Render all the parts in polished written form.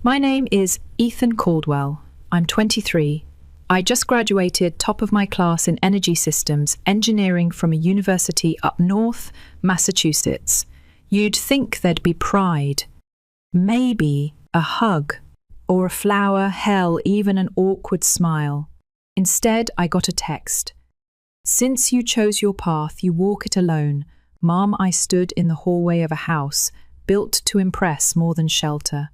My name is Ethan Caldwell. I'm 23. I just graduated top of my class in energy systems engineering from a university up north, Massachusetts. You'd think there'd be pride, maybe a hug, or a flower, hell, even an awkward smile. Instead, I got a text. Since you chose your path, you walk it alone. Mom, I stood in the hallway of a house, built to impress more than shelter.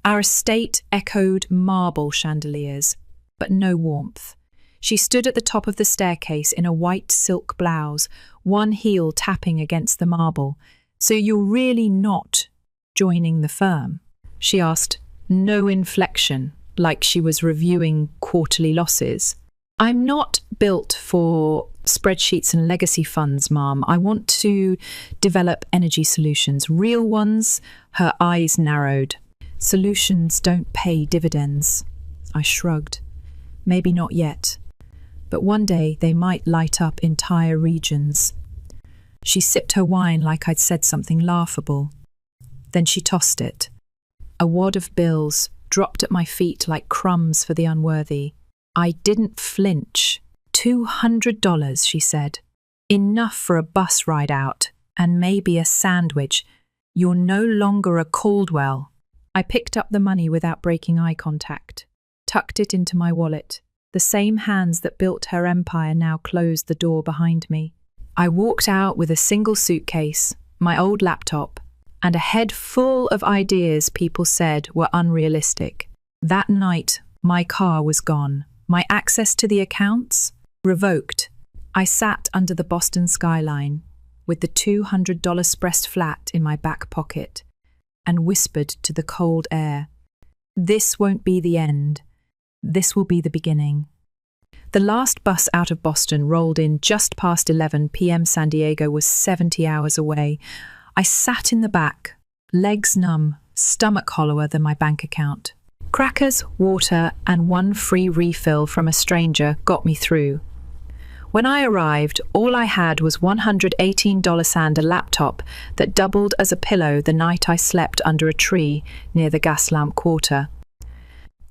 Our estate echoed marble chandeliers, but no warmth. She stood at the top of the staircase in a white silk blouse, one heel tapping against the marble. So you're really not joining the firm? She asked, no inflection, like she was reviewing quarterly losses. I'm not built for spreadsheets and legacy funds, Mom. I want to develop energy solutions, real ones. Her eyes narrowed. Solutions don't pay dividends. I shrugged. Maybe not yet, but one day they might light up entire regions. She sipped her wine like I'd said something laughable. Then she tossed it. A wad of bills dropped at my feet like crumbs for the unworthy. I didn't flinch. $200, she said. Enough for a bus ride out, and maybe a sandwich. You're no longer a Caldwell. I picked up the money without breaking eye contact, tucked it into my wallet. The same hands that built her empire now closed the door behind me. I walked out with a single suitcase, my old laptop, and a head full of ideas people said were unrealistic. That night, my car was gone. My access to the accounts? Revoked. I sat under the Boston skyline, with the $200 pressed flat in my back pocket, and whispered to the cold air, this won't be the end. This will be the beginning. The last bus out of Boston rolled in just past 11 p.m. San Diego was 70 hours away. I sat in the back, legs numb, stomach hollower than my bank account. Crackers, water, and one free refill from a stranger got me through. When I arrived, all I had was $118 and a laptop that doubled as a pillow the night I slept under a tree near the Gaslamp Quarter.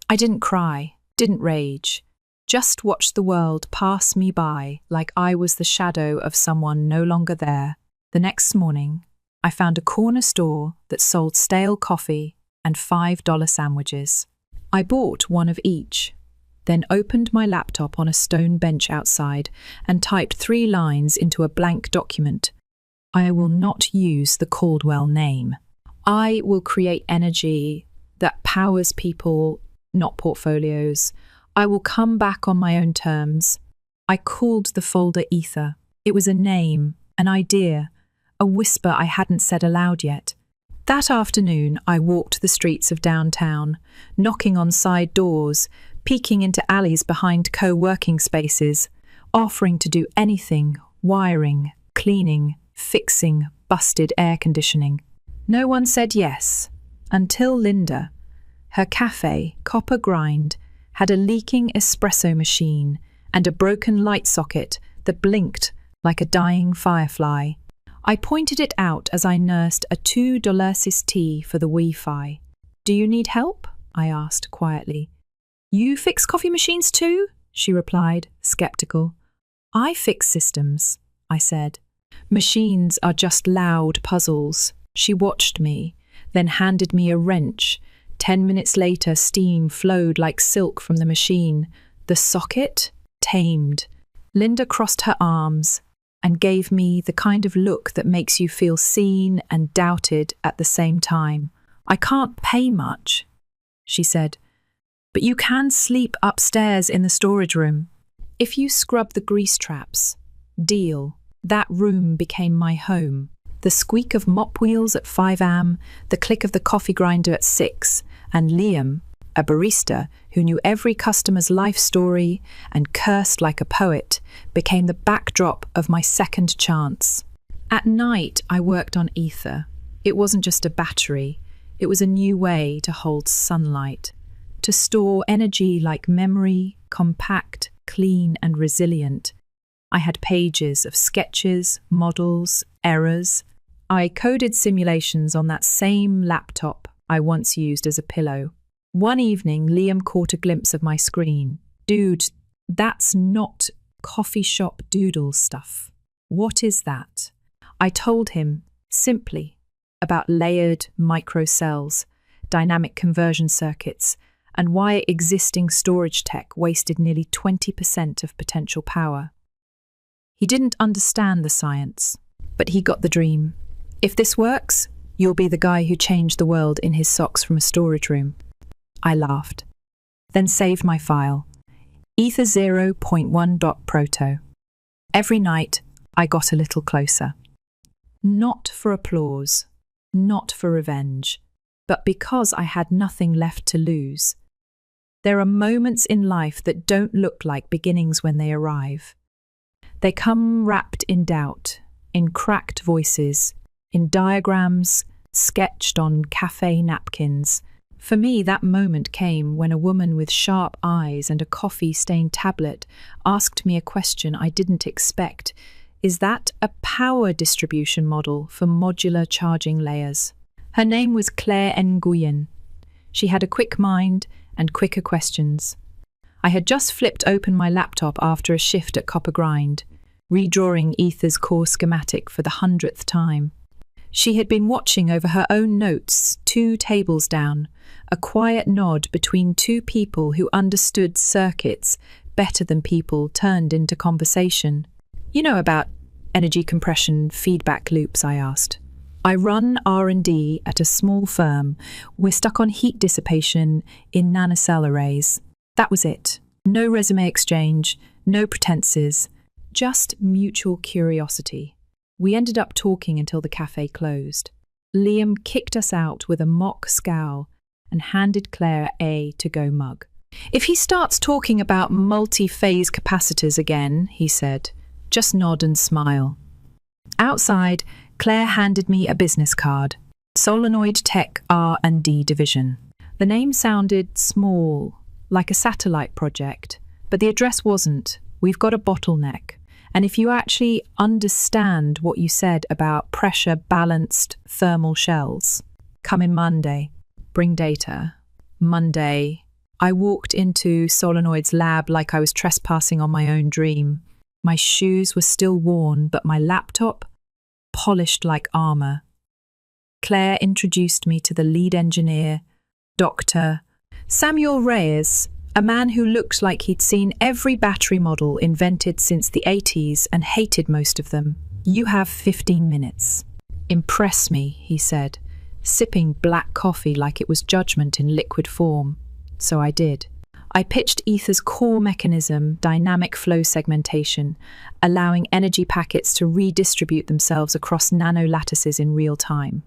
I didn't cry, didn't rage, just watched the world pass me by like I was the shadow of someone no longer there. The next morning, I found a corner store that sold stale coffee and $5 sandwiches. I bought one of each, then opened my laptop on a stone bench outside and typed 3 lines into a blank document. I will not use the Caldwell name. I will create energy that powers people, not portfolios. I will come back on my own terms. I called the folder Ether. It was a name, an idea, a whisper I hadn't said aloud yet. That afternoon, I walked the streets of downtown, knocking on side doors, peeking into alleys behind co-working spaces, offering to do anything, wiring, cleaning, fixing, busted air conditioning. No one said yes, until Linda. Her cafe, Copper Grind, had a leaking espresso machine and a broken light socket that blinked like a dying firefly. I pointed it out as I nursed a $2 tea for the Wi-Fi. Do you need help? I asked quietly. You fix coffee machines too? She replied, skeptical. I fix systems, I said. Machines are just loud puzzles. She watched me, then handed me a wrench. 10 minutes later, steam flowed like silk from the machine. The socket? Tamed. Linda crossed her arms and gave me the kind of look that makes you feel seen and doubted at the same time. I can't pay much, she said, but you can sleep upstairs in the storage room. If you scrub the grease traps, deal. That room became my home. The squeak of mop wheels at 5 a.m., the click of the coffee grinder at 6, and Liam, a barista who knew every customer's life story and cursed like a poet, became the backdrop of my second chance. At night, I worked on Ether. It wasn't just a battery. It was a new way to hold sunlight, to store energy like memory, compact, clean, and resilient. I had pages of sketches, models, errors. I coded simulations on that same laptop, I once used as a pillow. One evening, Liam caught a glimpse of my screen. Dude, that's not coffee shop doodle stuff. What is that? I told him, simply, about layered microcells, dynamic conversion circuits, and why existing storage tech wasted nearly 20% of potential power. He didn't understand the science, but he got the dream. If this works, you'll be the guy who changed the world in his socks from a storage room. I laughed, then saved my file, ether 0.1.proto. Every night, I got a little closer. Not for applause, not for revenge, but because I had nothing left to lose. There are moments in life that don't look like beginnings when they arrive. They come wrapped in doubt, in cracked voices, in diagrams sketched on cafe napkins. For me, that moment came when a woman with sharp eyes and a coffee-stained tablet asked me a question I didn't expect. Is that a power distribution model for modular charging layers? Her name was Claire Nguyen. She had a quick mind and quicker questions. I had just flipped open my laptop after a shift at Copper Grind, redrawing Ether's core schematic for the 100th time. She had been watching over her own notes, 2 tables down, a quiet nod between 2 people who understood circuits better than people turned into conversation. You know about energy compression feedback loops, I asked. I run R&D at a small firm. We're stuck on heat dissipation in nanocell arrays. That was it. No resume exchange, no pretenses, just mutual curiosity. We ended up talking until the cafe closed. Liam kicked us out with a mock scowl and handed Claire a to-go mug. If he starts talking about multi-phase capacitors again, he said, just nod and smile. Outside, Claire handed me a business card. Solenoid Tech R&D Division. The name sounded small, like a satellite project, but the address wasn't. We've got a bottleneck. And if you actually understand what you said about pressure-balanced thermal shells, come in Monday, bring data. Monday, I walked into Solenoid's lab like I was trespassing on my own dream. My shoes were still worn, but my laptop, polished like armor. Claire introduced me to the lead engineer, Dr. Samuel Reyes, a man who looked like he'd seen every battery model invented since the 80s and hated most of them. You have 15 minutes. Impress me, he said, sipping black coffee like it was judgment in liquid form. So I did. I pitched Ether's core mechanism, dynamic flow segmentation, allowing energy packets to redistribute themselves across nanolattices in real time.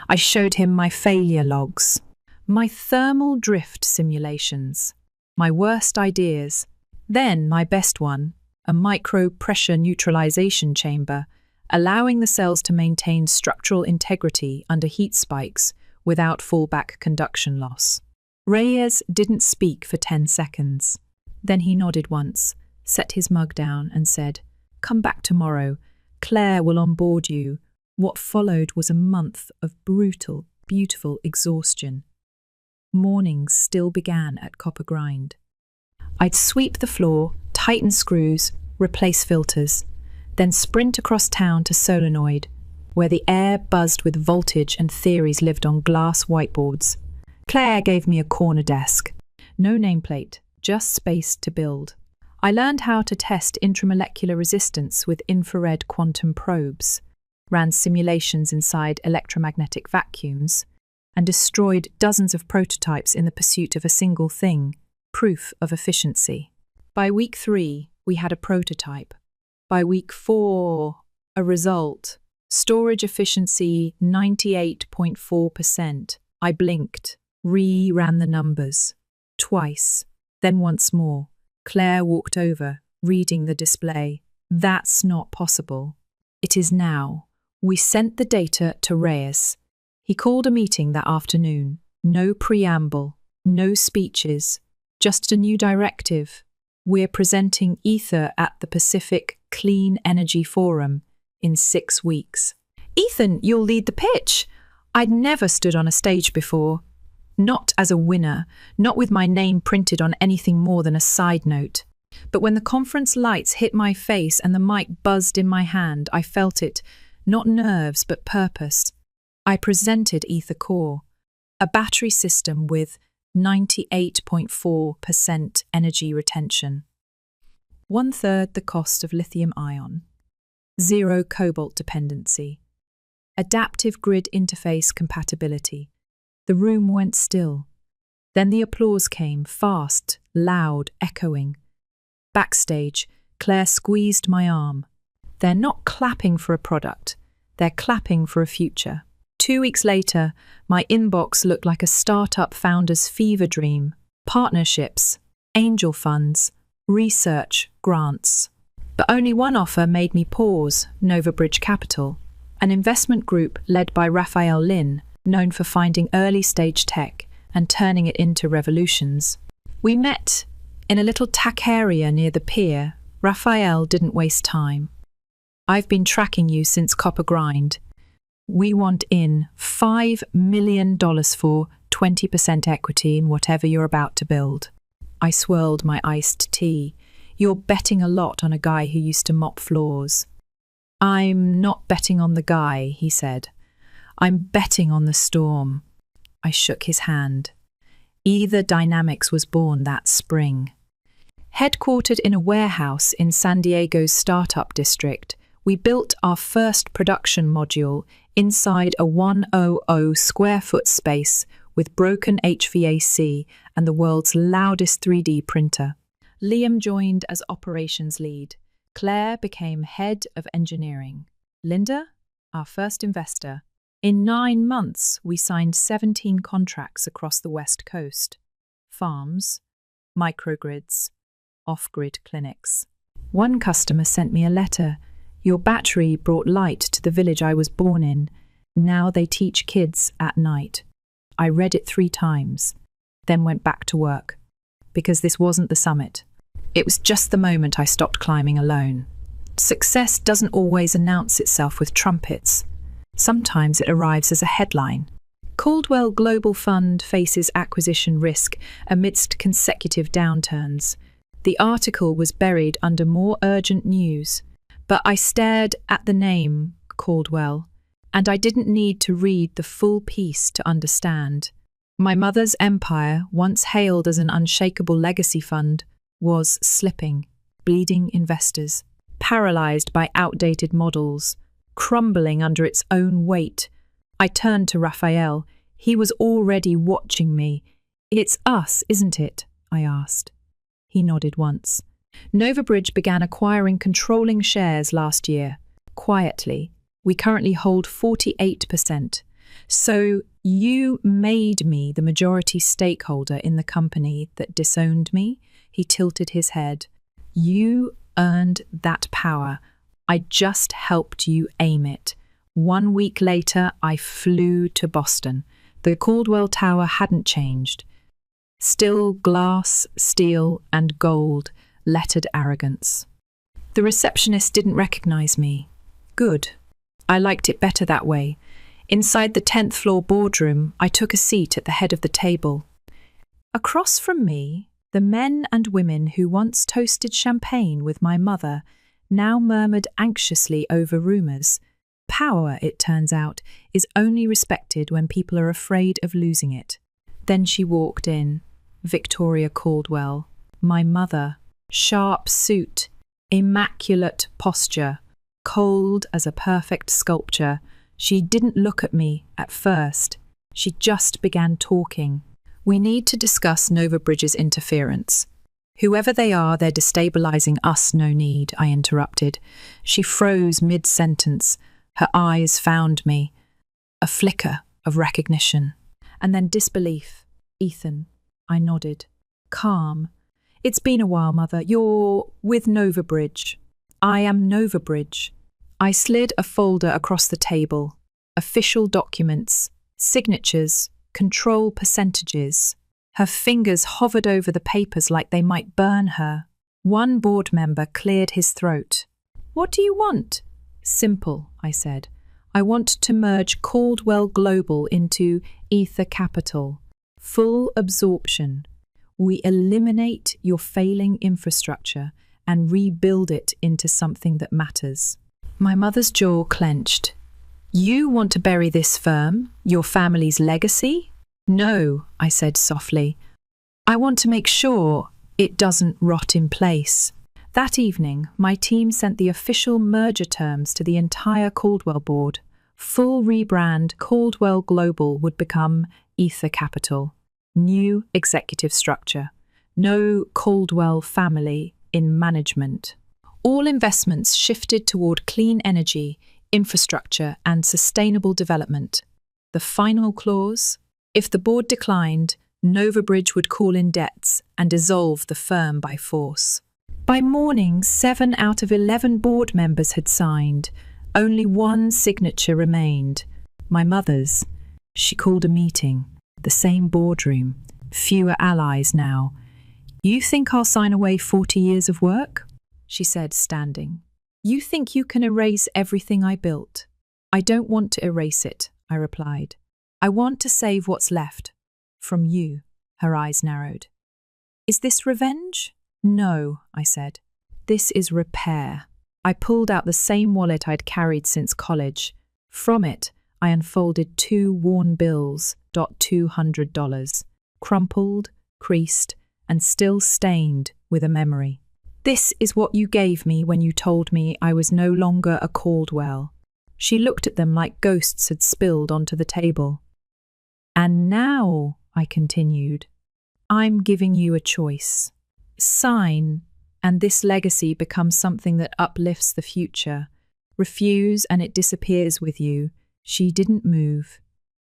I showed him my failure logs, my thermal drift simulations, my worst ideas, then my best one, a micro-pressure neutralization chamber, allowing the cells to maintain structural integrity under heat spikes without fallback conduction loss. Reyes didn't speak for 10 seconds. Then he nodded once, set his mug down and said, "Come back tomorrow. Claire will onboard you." What followed was a month of brutal, beautiful exhaustion. Mornings still began at Copper Grind. I'd sweep the floor, tighten screws, replace filters, then sprint across town to Solenoid, where the air buzzed with voltage and theories lived on glass whiteboards. Claire gave me a corner desk. No nameplate, just space to build. I learned how to test intramolecular resistance with infrared quantum probes, ran simulations inside electromagnetic vacuums, and destroyed dozens of prototypes in the pursuit of a single thing, proof of efficiency. By week 3, we had a prototype. By week 4, a result. Storage efficiency 98.4%. I blinked, ran the numbers. Twice, then once more. Claire walked over, reading the display. That's not possible. It is now. We sent the data to Reyes. He called a meeting that afternoon. No preamble, no speeches, just a new directive. We're presenting Ether at the Pacific Clean Energy Forum in 6 weeks. Ethan, you'll lead the pitch. I'd never stood on a stage before, not as a winner, not with my name printed on anything more than a side note. But when the conference lights hit my face and the mic buzzed in my hand, I felt it, not nerves but purpose. I presented Ether Core, a battery system with 98.4% energy retention, 1/3 the cost of lithium ion, 0 cobalt dependency, adaptive grid interface compatibility. The room went still. Then the applause came, fast, loud, echoing. Backstage, Claire squeezed my arm. They're not clapping for a product, they're clapping for a future. 2 weeks later, my inbox looked like a startup founder's fever dream. Partnerships, angel funds, research, grants. But only one offer made me pause, NovaBridge Capital, an investment group led by Raphael Lin, known for finding early-stage tech and turning it into revolutions. We met in a little taqueria near the pier. Raphael didn't waste time. I've been tracking you since Copper Grind. We want in $5 million for 20% equity in whatever you're about to build. I swirled my iced tea. You're betting a lot on a guy who used to mop floors. I'm not betting on the guy, he said. I'm betting on the storm. I shook his hand. Ether Dynamics was born that spring. Headquartered in a warehouse in San Diego's startup district, we built our first production module inside a 100 square foot space with broken HVAC and the world's loudest 3D printer. Liam joined as operations lead. Claire became head of engineering. Linda, our first investor. In 9 months, we signed 17 contracts across the West Coast. Farms, microgrids, off-grid clinics. One customer sent me a letter. Your battery brought light to the village I was born in. Now they teach kids at night. I read it 3 times, then went back to work. Because this wasn't the summit. It was just the moment I stopped climbing alone. Success doesn't always announce itself with trumpets. Sometimes it arrives as a headline. Caldwell Global Fund faces acquisition risk amidst consecutive downturns. The article was buried under more urgent news, but I stared at the name, Caldwell, and I didn't need to read the full piece to understand. My mother's empire, once hailed as an unshakable legacy fund, was slipping, bleeding investors, paralyzed by outdated models, crumbling under its own weight. I turned to Raphael. He was already watching me. It's us, isn't it? I asked. He nodded once. NovaBridge began acquiring controlling shares last year. Quietly. We currently hold 48%. So you made me the majority stakeholder in the company that disowned me? He tilted his head. You earned that power. I just helped you aim it. 1 week later, I flew to Boston. The Caldwell Tower hadn't changed. Still glass, steel, and gold, lettered arrogance. The receptionist didn't recognize me. Good. I liked it better that way. Inside the 10th floor boardroom, I took a seat at the head of the table. Across from me, the men and women who once toasted champagne with my mother now murmured anxiously over rumours. Power, it turns out, is only respected when people are afraid of losing it. Then she walked in, Victoria Caldwell, my mother, sharp suit, immaculate posture, cold as a perfect sculpture. She didn't look at me at first. She just began talking. We need to discuss NovaBridge's interference. Whoever they are, they're destabilizing us, no need, I interrupted. She froze mid-sentence. Her eyes found me. A flicker of recognition. And then disbelief. Ethan. I nodded. Calm. It's been a while, Mother. You're with NovaBridge. I am NovaBridge. I slid a folder across the table. Official documents. Signatures. Control percentages. Her fingers hovered over the papers like they might burn her. One board member cleared his throat. What do you want? Simple, I said. I want to merge Caldwell Global into Ether Capital. Full absorption. We eliminate your failing infrastructure and rebuild it into something that matters. My mother's jaw clenched. You want to bury this firm, your family's legacy? No, I said softly. I want to make sure it doesn't rot in place. That evening, my team sent the official merger terms to the entire Caldwell board. Full rebrand Caldwell Global would become Ether Capital. New executive structure. No Caldwell family in management. All investments shifted toward clean energy, infrastructure, and sustainable development. The final clause: if the board declined, Novabridge would call in debts and dissolve the firm by force. By morning, 7 out of 11 board members had signed. Only one signature remained. My mother's. She called a meeting. The same boardroom. Fewer allies now. You think I'll sign away 40 years of work? She said, standing. You think you can erase everything I built? I don't want to erase it, I replied. I want to save what's left. From you. Her eyes narrowed. Is this revenge? No, I said. This is repair. I pulled out the same wallet I'd carried since college. From it, I unfolded 2 worn bills, $200, crumpled, creased, and still stained with a memory. This is what you gave me when you told me I was no longer a Caldwell. She looked at them like ghosts had spilled onto the table. And now, I continued, I'm giving you a choice. Sign, and this legacy becomes something that uplifts the future. Refuse, and it disappears with you. She didn't move.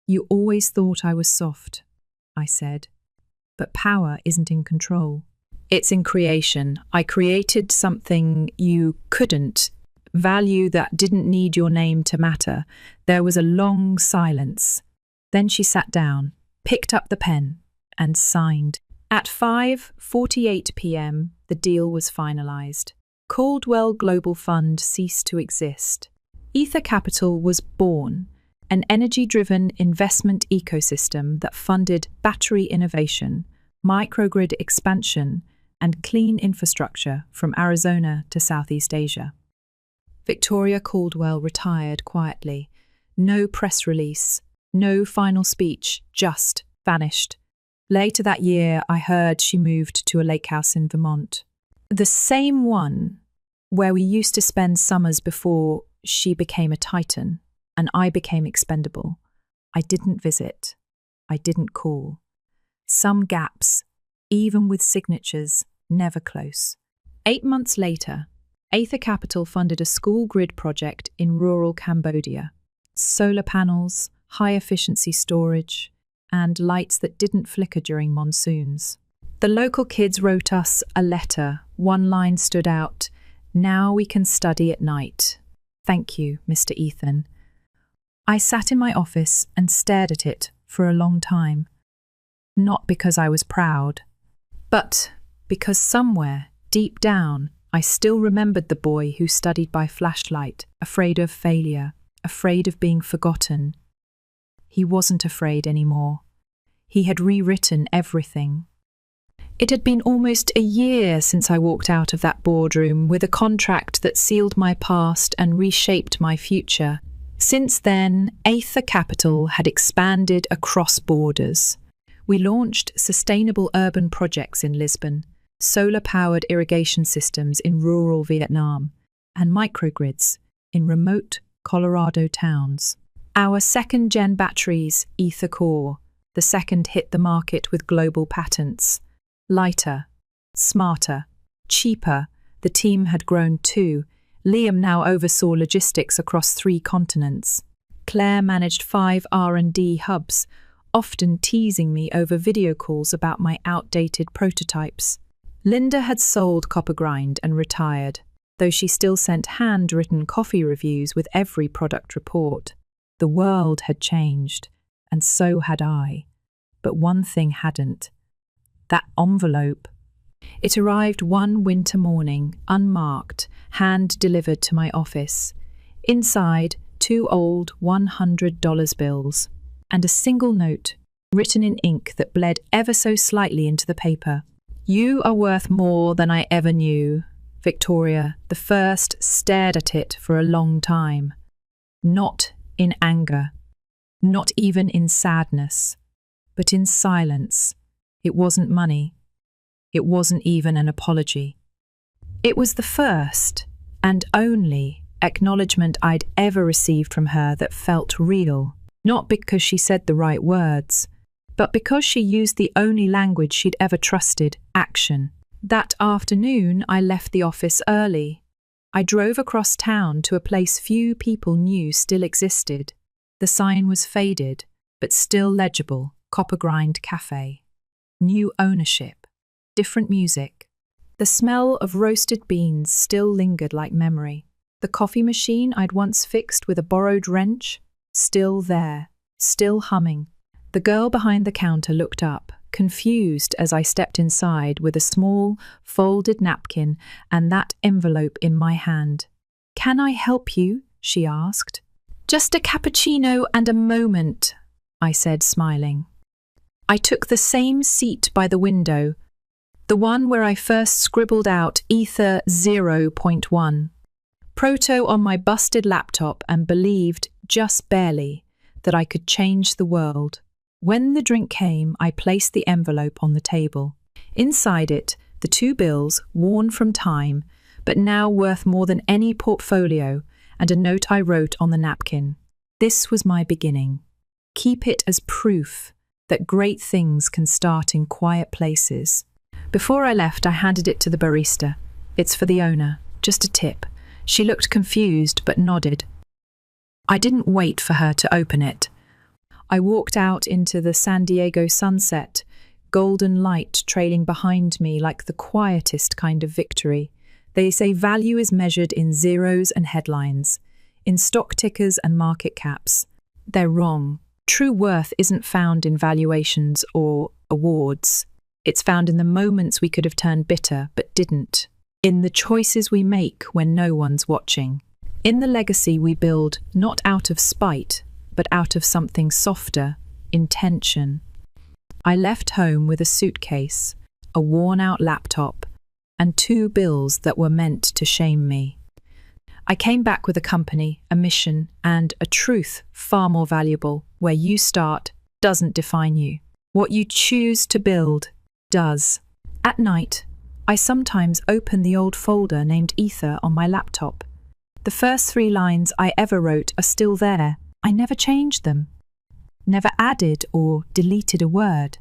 You always thought I was soft, I said. But power isn't in control. It's in creation. I created something you couldn't. Value that didn't need your name to matter. There was a long silence. Then she sat down, picked up the pen, and signed. At 5:48 p.m., the deal was finalized. Caldwell Global Fund ceased to exist. Ether Capital was born, an energy-driven investment ecosystem that funded battery innovation, microgrid expansion, and clean infrastructure from Arizona to Southeast Asia. Victoria Caldwell retired quietly. No press release, no final speech, just vanished. Later that year, I heard she moved to a lake house in Vermont. The same one where we used to spend summers before she became a titan and I became expendable. I didn't visit. I didn't call. Some gaps, even with signatures, never close. 8 months later, Ether Capital funded a school grid project in rural Cambodia. Solar panels, high-efficiency storage, and lights that didn't flicker during monsoons. The local kids wrote us a letter. One line stood out, "Now we can study at night. Thank you, Mr. Ethan." I sat in my office and stared at it for a long time. Not because I was proud, but because somewhere, deep down, I still remembered the boy who studied by flashlight, afraid of failure, afraid of being forgotten. He wasn't afraid anymore. He had rewritten everything. It had been almost a year since I walked out of that boardroom with a contract that sealed my past and reshaped my future. Since then, Ether Capital had expanded across borders. We launched sustainable urban projects in Lisbon, solar-powered irrigation systems in rural Vietnam, and microgrids in remote Colorado towns. Our second-gen batteries, Ether Core, the second hit the market with global patents. Lighter, smarter, cheaper, the team had grown too. Liam now oversaw logistics across 3 continents. Claire managed 5 R&D hubs, often teasing me over video calls about my outdated prototypes. Linda had sold Copper Grind and retired, though she still sent handwritten coffee reviews with every product report. The world had changed, and so had I. But one thing hadn't. That envelope. It arrived one winter morning, unmarked, hand-delivered to my office. Inside, 2 old $100 bills, and a single note written in ink that bled ever so slightly into the paper. "You are worth more than I ever knew." Victoria, the first, stared at it for a long time. Not in anger, not even in sadness, but in silence. It wasn't money. It wasn't even an apology. It was the first and only acknowledgement I'd ever received from her that felt real, not because she said the right words, but because she used the only language she'd ever trusted: action. That afternoon, I left the office early. I drove across town to a place few people knew still existed. The sign was faded, but still legible: Copper Grind Cafe. New ownership, different music. The smell of roasted beans still lingered like memory. The coffee machine I'd once fixed with a borrowed wrench, still there, still humming. The girl behind the counter looked up, confused as I stepped inside with a small, folded napkin and that envelope in my hand. "Can I help you?" she asked. "Just a cappuccino and a moment," I said, smiling. I took the same seat by the window, the one where I first scribbled out Ether 0.1. Proto on my busted laptop, and believed, just barely, that I could change the world. When the drink came, I placed the envelope on the table. Inside it, the 2 bills, worn from time, but now worth more than any portfolio, and a note I wrote on the napkin. This was my beginning. Keep it as proof that great things can start in quiet places. Before I left, I handed it to the barista. "It's for the owner, just a tip." She looked confused, but nodded. I didn't wait for her to open it. I walked out into the San Diego sunset, golden light trailing behind me like the quietest kind of victory. They say value is measured in zeros and headlines, in stock tickers and market caps. They're wrong. True worth isn't found in valuations or awards. It's found in the moments we could have turned bitter but didn't, in the choices we make when no one's watching, in the legacy we build not out of spite, but out of something softer: intention. I left home with a suitcase, a worn-out laptop, and 2 bills that were meant to shame me. I came back with a company, a mission, and a truth far more valuable: where you start doesn't define you. What you choose to build does. At night, I sometimes open the old folder named Ether on my laptop. The first 3 lines I ever wrote are still there. I never changed them, never added or deleted a word.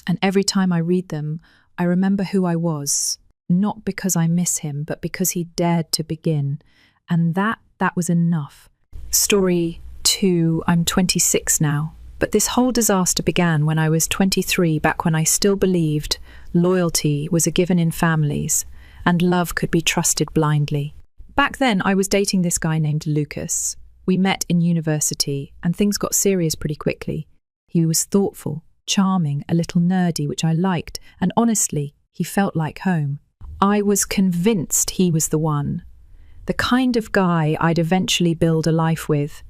And every time I read them, I remember who I was, not because I miss him, but because he dared to begin. And that was enough. Story 2, I'm 26 now. But this whole disaster began when I was 23, back when I still believed loyalty was a given in families and love could be trusted blindly. Back then, I was dating this guy named Lucas. We met in university and things got serious pretty quickly. He was thoughtful, charming, a little nerdy, which I liked, and honestly, he felt like home. I was convinced he was the one, the kind of guy I'd eventually build a life with.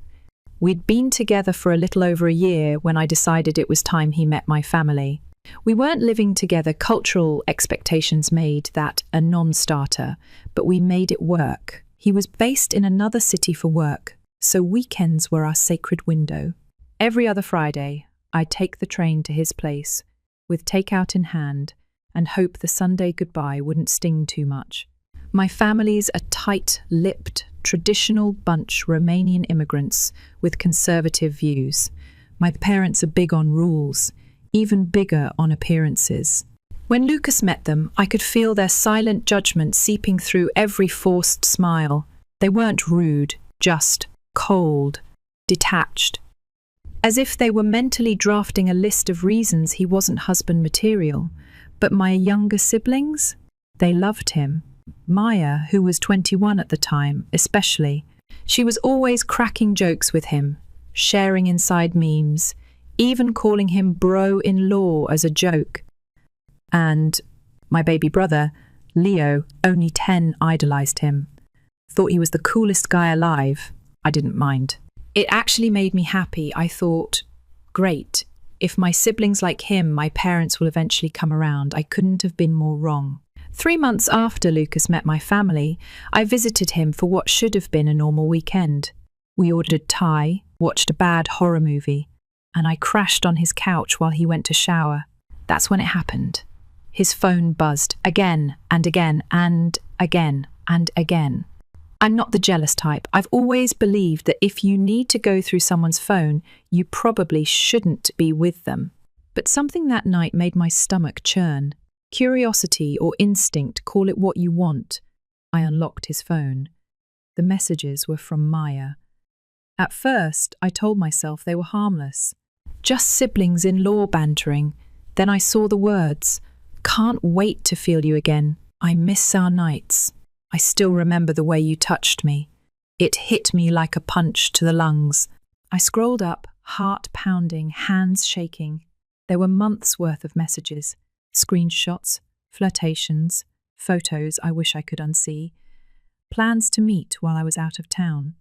We'd been together for a little over a year when I decided it was time he met my family. We weren't living together. Cultural expectations made that a non-starter, but we made it work. He was based in another city for work, so weekends were our sacred window. Every other Friday, I'd take the train to his place, with takeout in hand, and hope the Sunday goodbye wouldn't sting too much. My family's a tight-lipped, traditional bunch Romanian immigrants with conservative views. My parents are big on rules, even bigger on appearances. When Lucas met them, I could feel their silent judgment seeping through every forced smile. They weren't rude, just cold, detached. As if they were mentally drafting a list of reasons he wasn't husband material. But my younger siblings? They loved him. Maya, who was 21 at the time, especially. She was always cracking jokes with him, sharing inside memes, even calling him bro-in-law as a joke. And my baby brother, Leo, only 10, idolized him. Thought he was the coolest guy alive. I didn't mind. It actually made me happy. I thought, great, if my siblings like him, my parents will eventually come around. I couldn't have been more wrong. 3 months after Lucas met my family, I visited him for what should have been a normal weekend. We ordered Thai, watched a bad horror movie, and I crashed on his couch while he went to shower. That's when it happened. His phone buzzed again and again and again and again. I'm not the jealous type. I've always believed that if you need to go through someone's phone, you probably shouldn't be with them. But something that night made my stomach churn. Curiosity or instinct, call it what you want. I unlocked his phone. The messages were from Maya. At first, I told myself they were harmless. Just siblings-in-law bantering. Then I saw the words, "Can't wait to feel you again. I miss our nights. I still remember the way you touched me. It hit me like a punch to the lungs." I scrolled up, heart pounding, hands shaking. There were months' worth of messages, screenshots, flirtations, photos I wish I could unsee, plans to meet while I was out of town.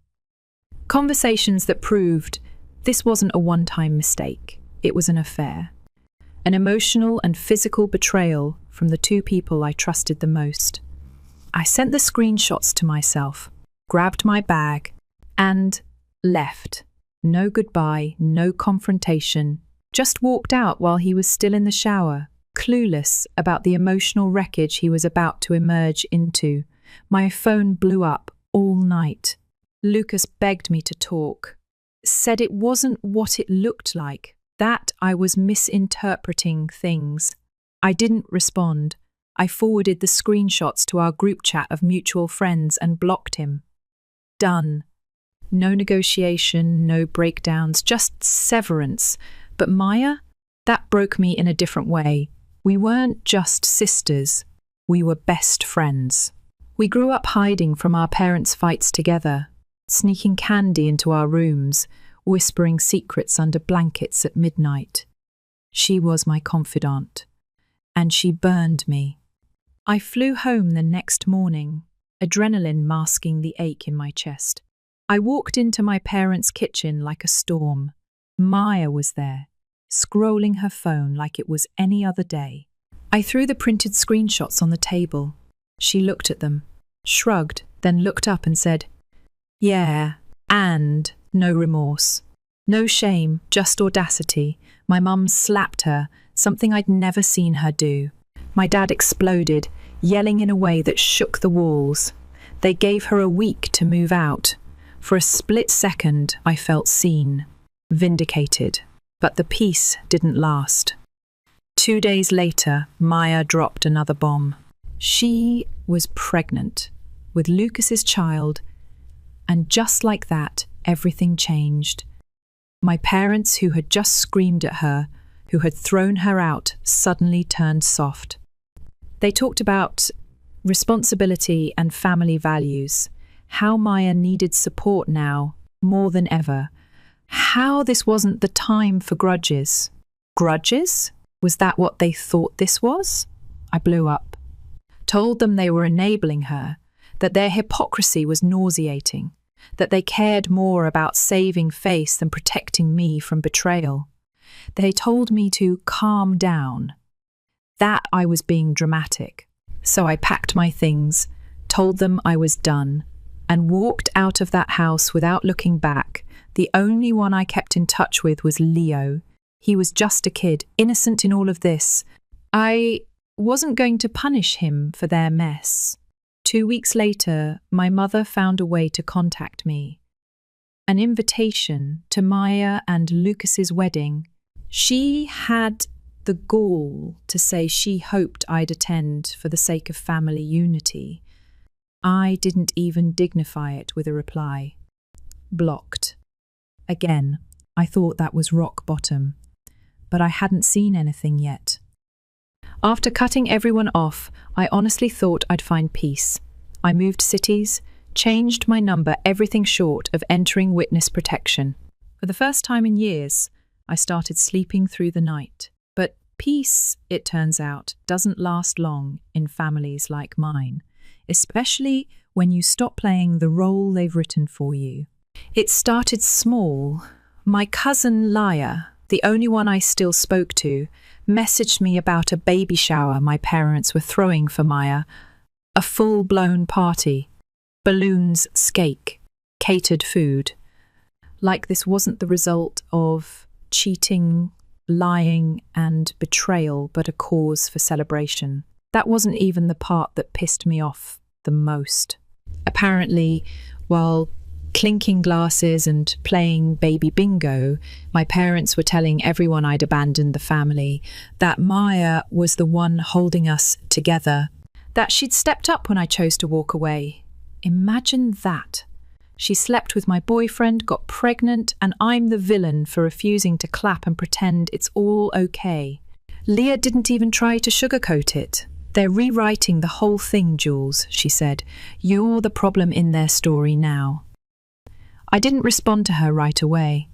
Conversations that proved this wasn't a one-time mistake. It was an affair. An emotional and physical betrayal from the two people I trusted the most. I sent the screenshots to myself, grabbed my bag, and left. No goodbye, no confrontation. Just walked out while he was still in the shower, clueless about the emotional wreckage he was about to emerge into. My phone blew up all night. Lucas begged me to talk, said it wasn't what it looked like, that I was misinterpreting things. I didn't respond. I forwarded the screenshots to our group chat of mutual friends and blocked him. Done. No negotiation, no breakdowns, just severance. But Maya, that broke me in a different way. We weren't just sisters. We were best friends. We grew up hiding from our parents' fights together, sneaking candy into our rooms, whispering secrets under blankets at midnight. She was my confidant, and she burned me. I flew home the next morning, adrenaline masking the ache in my chest. I walked into my parents' kitchen like a storm. Maya was there, scrolling her phone like it was any other day. I threw the printed screenshots on the table. She looked at them, shrugged, then looked up and said, "Yeah, and no remorse. No shame, just audacity." My mum slapped her, something I'd never seen her do. My dad exploded, yelling in a way that shook the walls. They gave her a week to move out. For a split second, I felt seen, vindicated. But the peace didn't last. 2 days later, Maya dropped another bomb. She was pregnant with Lucas's child, and just like that, everything changed. My parents, who had just screamed at her, who had thrown her out, suddenly turned soft. They talked about responsibility and family values, how Maya needed support now, more than ever, how this wasn't the time for grudges. Grudges? Was that what they thought this was? I blew up. Told them they were enabling her, that their hypocrisy was nauseating, that they cared more about saving face than protecting me from betrayal. They told me to calm down, that I was being dramatic. So I packed my things, told them I was done, and walked out of that house without looking back. The only one I kept in touch with was Leo. He was just a kid, innocent in all of this. I wasn't going to punish him for their mess. 2 weeks later, my mother found a way to contact me. An invitation to Maya and Lucas's wedding. She had the gall to say she hoped I'd attend for the sake of family unity. I didn't even dignify it with a reply. Blocked. Again, I thought that was rock bottom, but I hadn't seen anything yet. After cutting everyone off, I honestly thought I'd find peace. I moved cities, changed my number, everything short of entering witness protection. For the first time in years, I started sleeping through the night. But peace, it turns out, doesn't last long in families like mine, especially when you stop playing the role they've written for you. It started small. My cousin Laya, the only one I still spoke to, messaged me about a baby shower my parents were throwing for Maya, a full-blown party, balloons, cake, catered food. Like this wasn't the result of cheating, lying and betrayal, but a cause for celebration. That wasn't even the part that pissed me off the most. Apparently, while clinking glasses and playing baby bingo, my parents were telling everyone I'd abandoned the family, that Maya was the one holding us together, that she'd stepped up when I chose to walk away. Imagine that. She slept with my boyfriend, got pregnant, and I'm the villain for refusing to clap and pretend it's all okay. Leah didn't even try to sugarcoat it. They're rewriting the whole thing, Jules, she said. You're the problem in their story now. I didn't respond to her right away.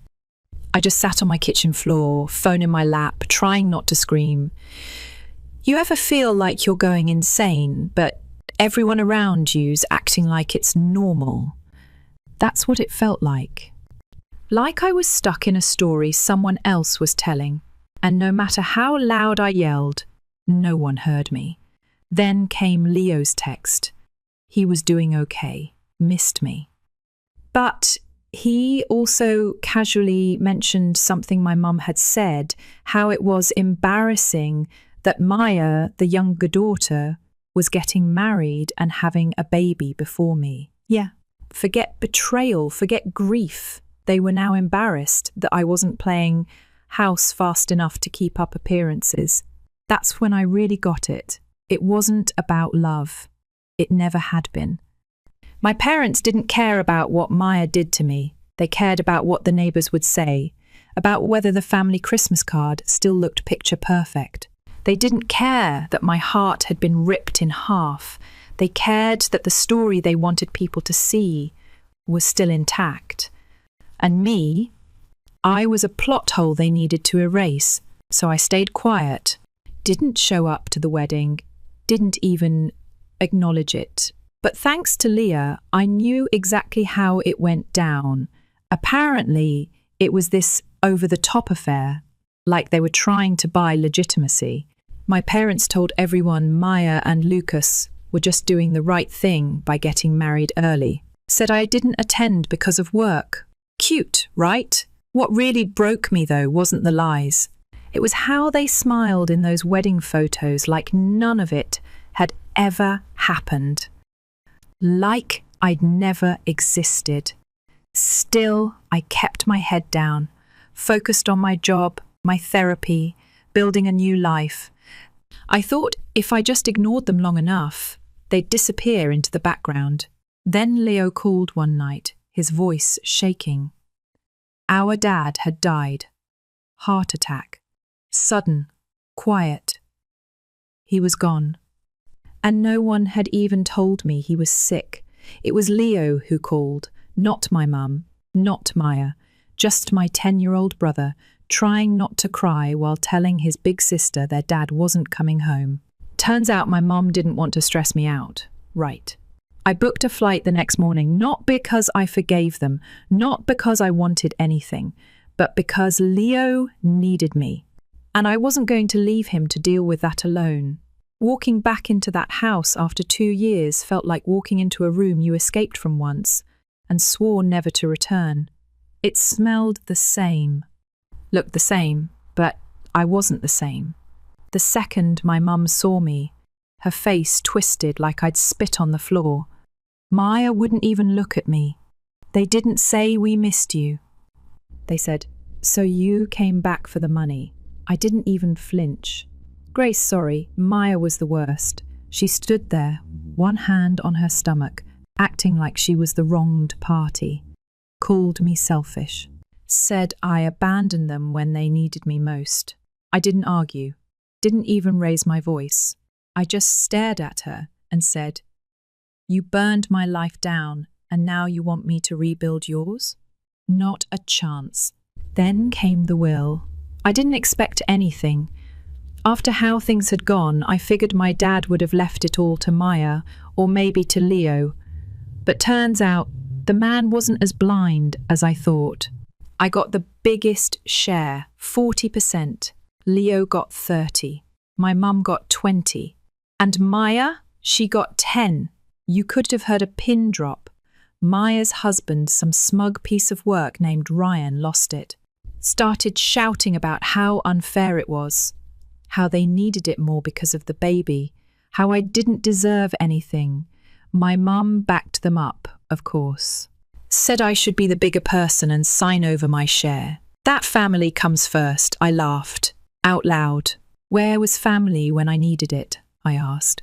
I just sat on my kitchen floor, phone in my lap, trying not to scream. You ever feel like you're going insane, but everyone around you's acting like it's normal? That's what it felt like. Like I was stuck in a story someone else was telling, and no matter how loud I yelled, no one heard me. Then came Leo's text. He was doing okay, missed me. But he also casually mentioned something my mum had said, how it was embarrassing that Maya, the younger daughter, was getting married and having a baby before me. Yeah, forget betrayal, forget grief. They were now embarrassed that I wasn't playing house fast enough to keep up appearances. That's when I really got it. It wasn't about love. It never had been. My parents didn't care about what Maya did to me. They cared about what the neighbours would say, about whether the family Christmas card still looked picture perfect. They didn't care that my heart had been ripped in half. They cared that the story they wanted people to see was still intact. And me, I was a plot hole they needed to erase, so I stayed quiet, didn't show up to the wedding, didn't even acknowledge it. But thanks to Leah, I knew exactly how it went down. Apparently, it was this over-the-top affair, like they were trying to buy legitimacy. My parents told everyone Maya and Lucas were just doing the right thing by getting married early. Said I didn't attend because of work. Cute, right? What really broke me, though, wasn't the lies. It was how they smiled in those wedding photos like none of it had ever happened. Like I'd never existed. Still, I kept my head down, focused on my job, my therapy, building a new life. I thought if I just ignored them long enough, they'd disappear into the background. Then Leo called one night, his voice shaking. Our dad had died. Heart attack. Sudden. Quiet. He was gone. And no one had even told me he was sick. It was Leo who called, not my mum, not Maya, just my 10-year-old brother, trying not to cry while telling his big sister their dad wasn't coming home. Turns out my mum didn't want to stress me out. Right. I booked a flight the next morning, not because I forgave them, not because I wanted anything, but because Leo needed me. And I wasn't going to leave him to deal with that alone. Walking back into that house after 2 years felt like walking into a room you escaped from once and swore never to return. It smelled the same, looked the same, but I wasn't the same. The second my mum saw me, her face twisted like I'd spit on the floor. Maya wouldn't even look at me. They didn't say we missed you. They said, so you came back for the money. I didn't even flinch. Grace, sorry, Maya was the worst. She stood there, one hand on her stomach, acting like she was the wronged party. Called me selfish. Said I abandoned them when they needed me most. I didn't argue, didn't even raise my voice. I just stared at her and said, you burned my life down and now you want me to rebuild yours? Not a chance. Then came the will. I didn't expect anything. After how things had gone, I figured my dad would have left it all to Maya, or maybe to Leo. But turns out, The man wasn't as blind as I thought. I got the biggest share, 40%. Leo got 30. My mum got 20. And Maya, she got 10. You could have heard a pin drop. Maya's husband, some smug piece of work named Ryan, lost it. Started shouting about how unfair it was, how they needed it more because of the baby, how I didn't deserve anything. My mum backed them up, of course. Said I should be the bigger person and sign over my share. That family comes first, I laughed, out loud. Where was family when I needed it? I asked.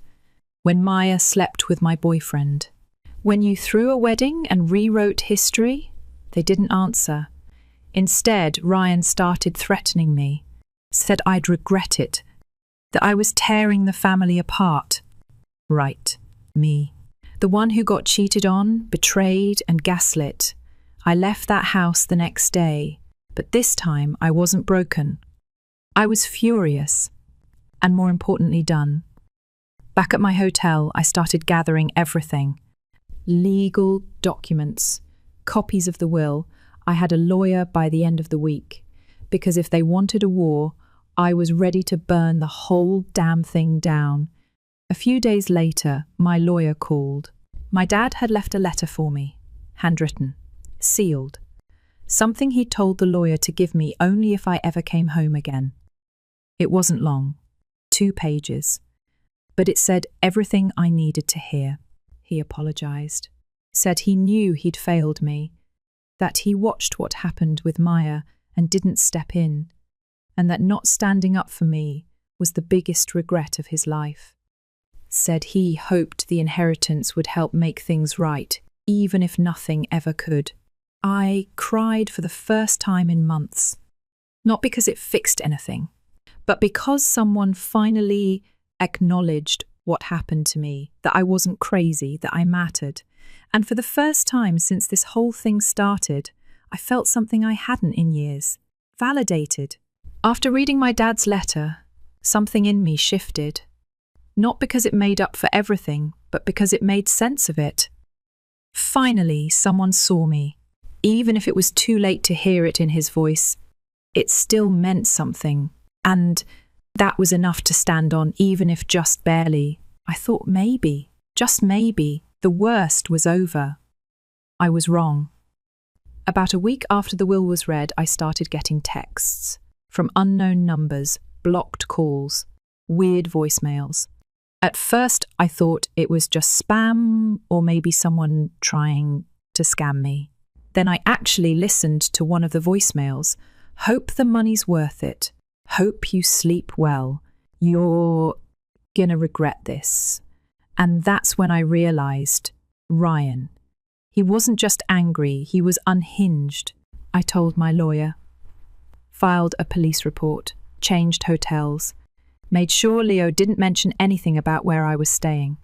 When Maya slept with my boyfriend. When you threw a wedding and rewrote history? They didn't answer. Instead, Ryan started threatening me. Said I'd regret it. That I was tearing the family apart. Right, me. The one who got cheated on, betrayed and gaslit. I left that house the next day, but this time I wasn't broken. I was furious, and more importantly done. Back at my hotel, I started gathering everything. Legal documents, copies of the will. I had a lawyer by the end of the week, because if they wanted a war, I was ready to burn the whole damn thing down. A few days later, my lawyer called. My dad had left a letter for me, handwritten, sealed. Something he told the lawyer to give me only if I ever came home again. It wasn't long, 2 pages, but it said everything I needed to hear. He apologized, said he knew he'd failed me, that he watched what happened with Maya and didn't step in, and that not standing up for me was the biggest regret of his life. Said he hoped the inheritance would help make things right, even if nothing ever could. I cried for the first time in months, not because it fixed anything, but because someone finally acknowledged what happened to me, that I wasn't crazy, that I mattered. And for the first time since this whole thing started, I felt something I hadn't in years, validated. After reading my dad's letter, something in me shifted. Not because it made up for everything, but because it made sense of it. Finally, someone saw me. Even if it was too late to hear it in his voice, it still meant something. And that was enough to stand on, even if just barely. I thought maybe, just maybe, the worst was over. I was wrong. About a week after the will was read, I started getting texts from unknown numbers, blocked calls, weird voicemails. At first, I thought it was just spam or maybe someone trying to scam me. Then I actually listened to one of the voicemails. Hope the money's worth it. Hope you sleep well. You're gonna regret this. And that's when I realized, Ryan. He wasn't just angry, he was unhinged. I told my lawyer. Filed a police report, changed hotels, made sure Leo didn't mention anything about where I was staying.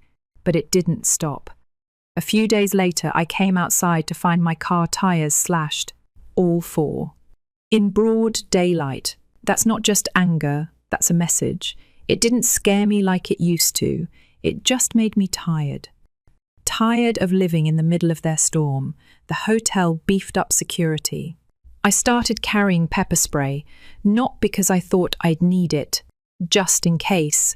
But it didn't stop. A few days later, I came outside to find my car tires slashed, all 4. In broad daylight. That's not just anger, that's a message. It didn't scare me like it used to. It just made me tired. Tired of living in the middle of their storm. The hotel beefed up security. I started carrying pepper spray, not because I thought I'd need it, just in case.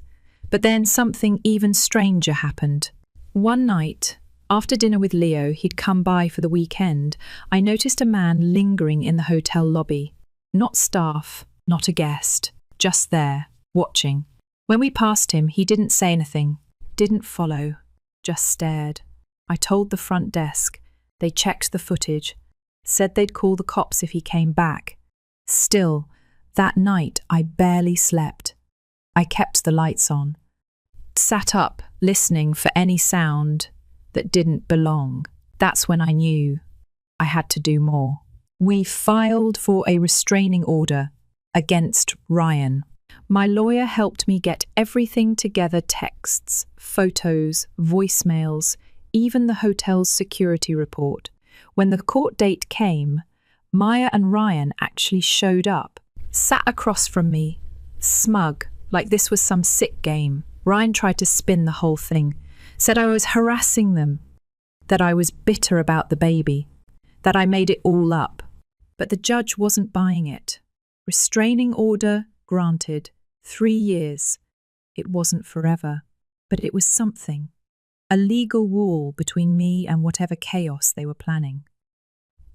But then something even stranger happened. One night, after dinner with Leo, he'd come by for the weekend, I noticed a man lingering in the hotel lobby. Not staff, not a guest, just there, watching. When we passed him, he didn't say anything, didn't follow, just stared. I told the front desk. They checked the footage, said they'd call the cops if he came back. Still, that night I barely slept. I kept the lights on, sat up, listening for any sound that didn't belong. That's when I knew I had to do more. We filed for a restraining order against Ryan. My lawyer helped me get everything together, texts, photos, voicemails, even the hotel's security report. When the court date came, Maya and Ryan actually showed up, sat across from me, smug, like this was some sick game. Ryan tried to spin the whole thing, said I was harassing them. that I was bitter about the baby, that I made it all up. But the judge wasn't buying it. Restraining order granted, 3 years. It wasn't forever, but it was something. A legal wall between me and whatever chaos they were planning.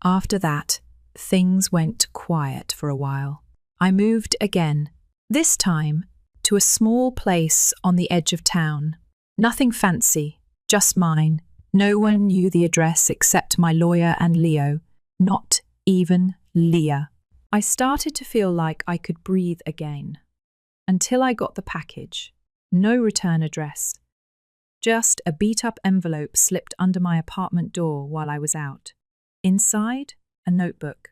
After that, things went quiet for a while. I moved again, this time to a small place on the edge of town. Nothing fancy, just mine. No one knew the address except my lawyer and Leo, not even Leah. I started to feel like I could breathe again. Until I got the package. No return address. Just a beat-up envelope slipped under my apartment door while I was out. Inside, a notebook.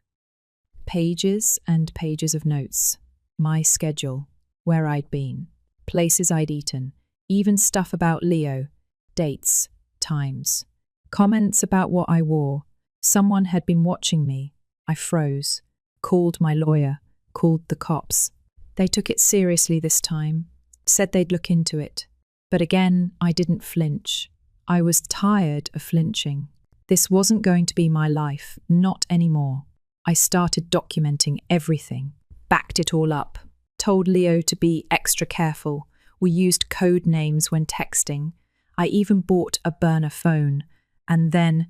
Pages and pages of notes. My schedule, where I'd been, places I'd eaten, even stuff about Leo, dates, times. Comments about what I wore. Someone had been watching me. I froze. Called my lawyer. Called the cops. They took it seriously this time. Said they'd look into it. But again, I didn't flinch. I was tired of flinching. This wasn't going to be my life, not anymore. I started documenting everything, backed it all up, told Leo to be extra careful. We used code names when texting. I even bought a burner phone. And then,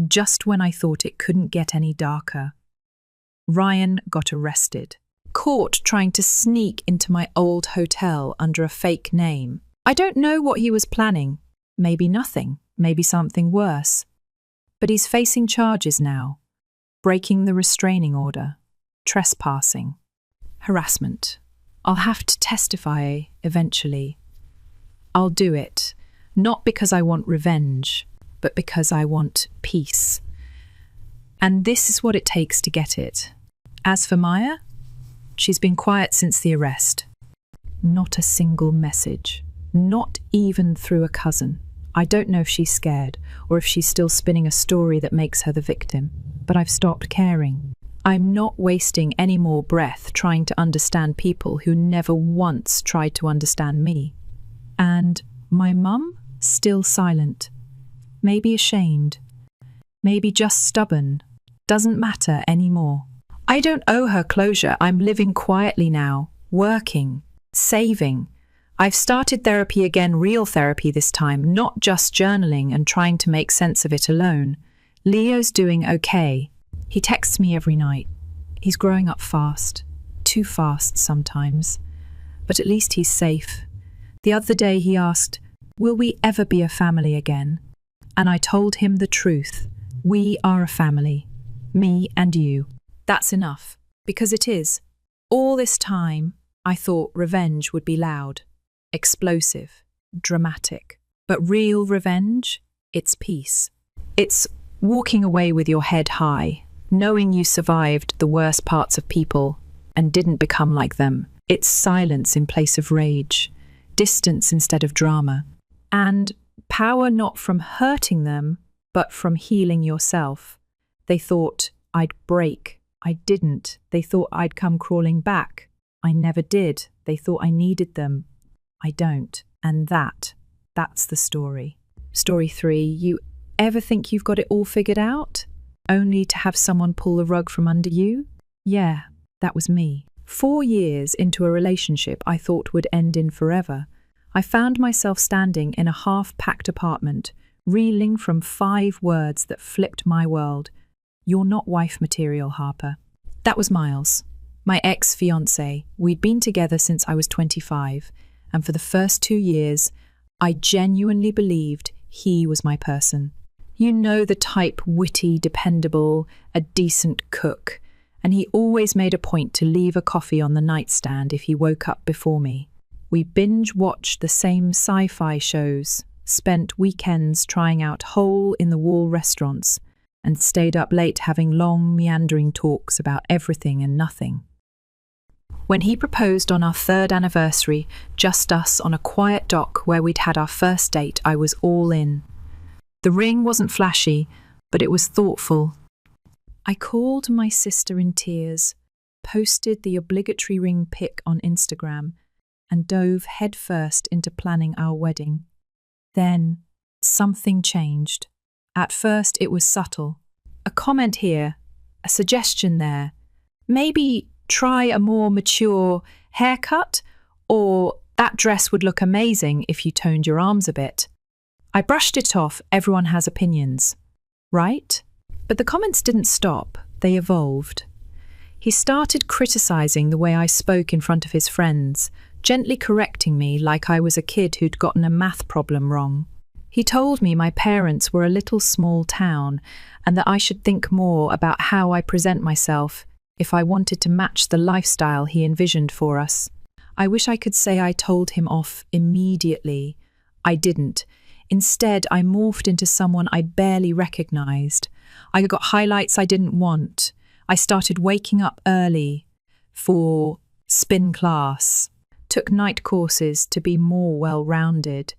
just when I thought it couldn't get any darker, Ryan got arrested. Caught trying to sneak into my old hotel under a fake name. I don't know what he was planning. Maybe nothing. Maybe something worse. But he's facing charges now. Breaking the restraining order. Trespassing. Harassment. I'll have to testify eventually. I'll do it. Not because I want revenge, but because I want peace. And this is what it takes to get it. As for Maya, she's been quiet since the arrest. Not a single message. Not even through a cousin. I don't know if she's scared or if she's still spinning a story that makes her the victim. But I've stopped caring. I'm not wasting any more breath trying to understand people who never once tried to understand me. And my mum? Still silent. Maybe ashamed. Maybe just stubborn. Doesn't matter anymore. I don't owe her closure. I'm living quietly now, working, saving. I've started therapy again, real therapy this time, not just journaling and trying to make sense of it alone. Leo's doing okay. He texts me every night. He's growing up fast. Too fast sometimes. But at least he's safe. The other day he asked, "Will we ever be a family again?" And I told him the truth. We are a family. Me and you. That's enough, because it is. All this time, I thought revenge would be loud, explosive, dramatic. But real revenge, it's peace. It's walking away with your head high, knowing you survived the worst parts of people and didn't become like them. It's silence in place of rage, distance instead of drama, and power not from hurting them, but from healing yourself. They thought I'd break. I didn't. They thought I'd come crawling back. I never did. They thought I needed them. I don't. And that's the story. Story 3, you ever think you've got it all figured out? Only to have someone pull the rug from under you? Yeah, that was me. 4 years into a relationship I thought would end in forever, I found myself standing in a half-packed apartment, reeling from 5 words that flipped my world. You're not wife material, Harper. That was Miles, my ex-fiancé. We'd been together since I was 25, and for the first 2 years, I genuinely believed he was my person. You know the type, witty, dependable, a decent cook, and he always made a point to leave a coffee on the nightstand if he woke up before me. We binge-watched the same sci-fi shows, spent weekends trying out hole-in-the-wall restaurants, and stayed up late having long, meandering talks about everything and nothing. When he proposed on our 3rd anniversary, just us on a quiet dock where we'd had our first date, I was all in. The ring wasn't flashy, but it was thoughtful. I called my sister in tears, posted the obligatory ring pic on Instagram, and dove headfirst into planning our wedding. Then, something changed. At first, it was subtle. A comment here, a suggestion there. Maybe try a more mature haircut, or that dress would look amazing if you toned your arms a bit. I brushed it off. Everyone has opinions, right? But the comments didn't stop. They evolved. He started criticizing the way I spoke in front of his friends, gently correcting me like I was a kid who'd gotten a math problem wrong. He told me my parents were a little small town and that I should think more about how I present myself if I wanted to match the lifestyle he envisioned for us. I wish I could say I told him off immediately. I didn't. Instead, I morphed into someone I barely recognized. I got highlights I didn't want. I started waking up early for spin class, took night courses to be more well-rounded.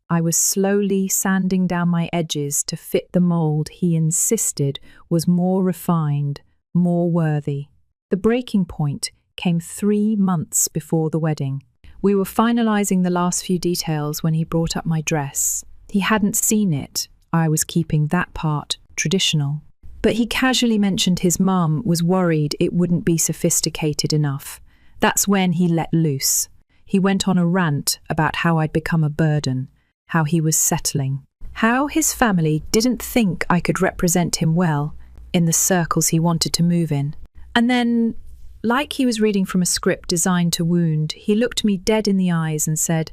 I was slowly sanding down my edges to fit the mold he insisted was more refined, more worthy. The breaking point came 3 months before the wedding. We were finalizing the last few details when he brought up my dress. He hadn't seen it. I was keeping that part traditional. But he casually mentioned his mum was worried it wouldn't be sophisticated enough. That's when he let loose. He went on a rant about how I'd become a burden, how he was settling, how his family didn't think I could represent him well in the circles he wanted to move in. And then, like he was reading from a script designed to wound, he looked me dead in the eyes and said,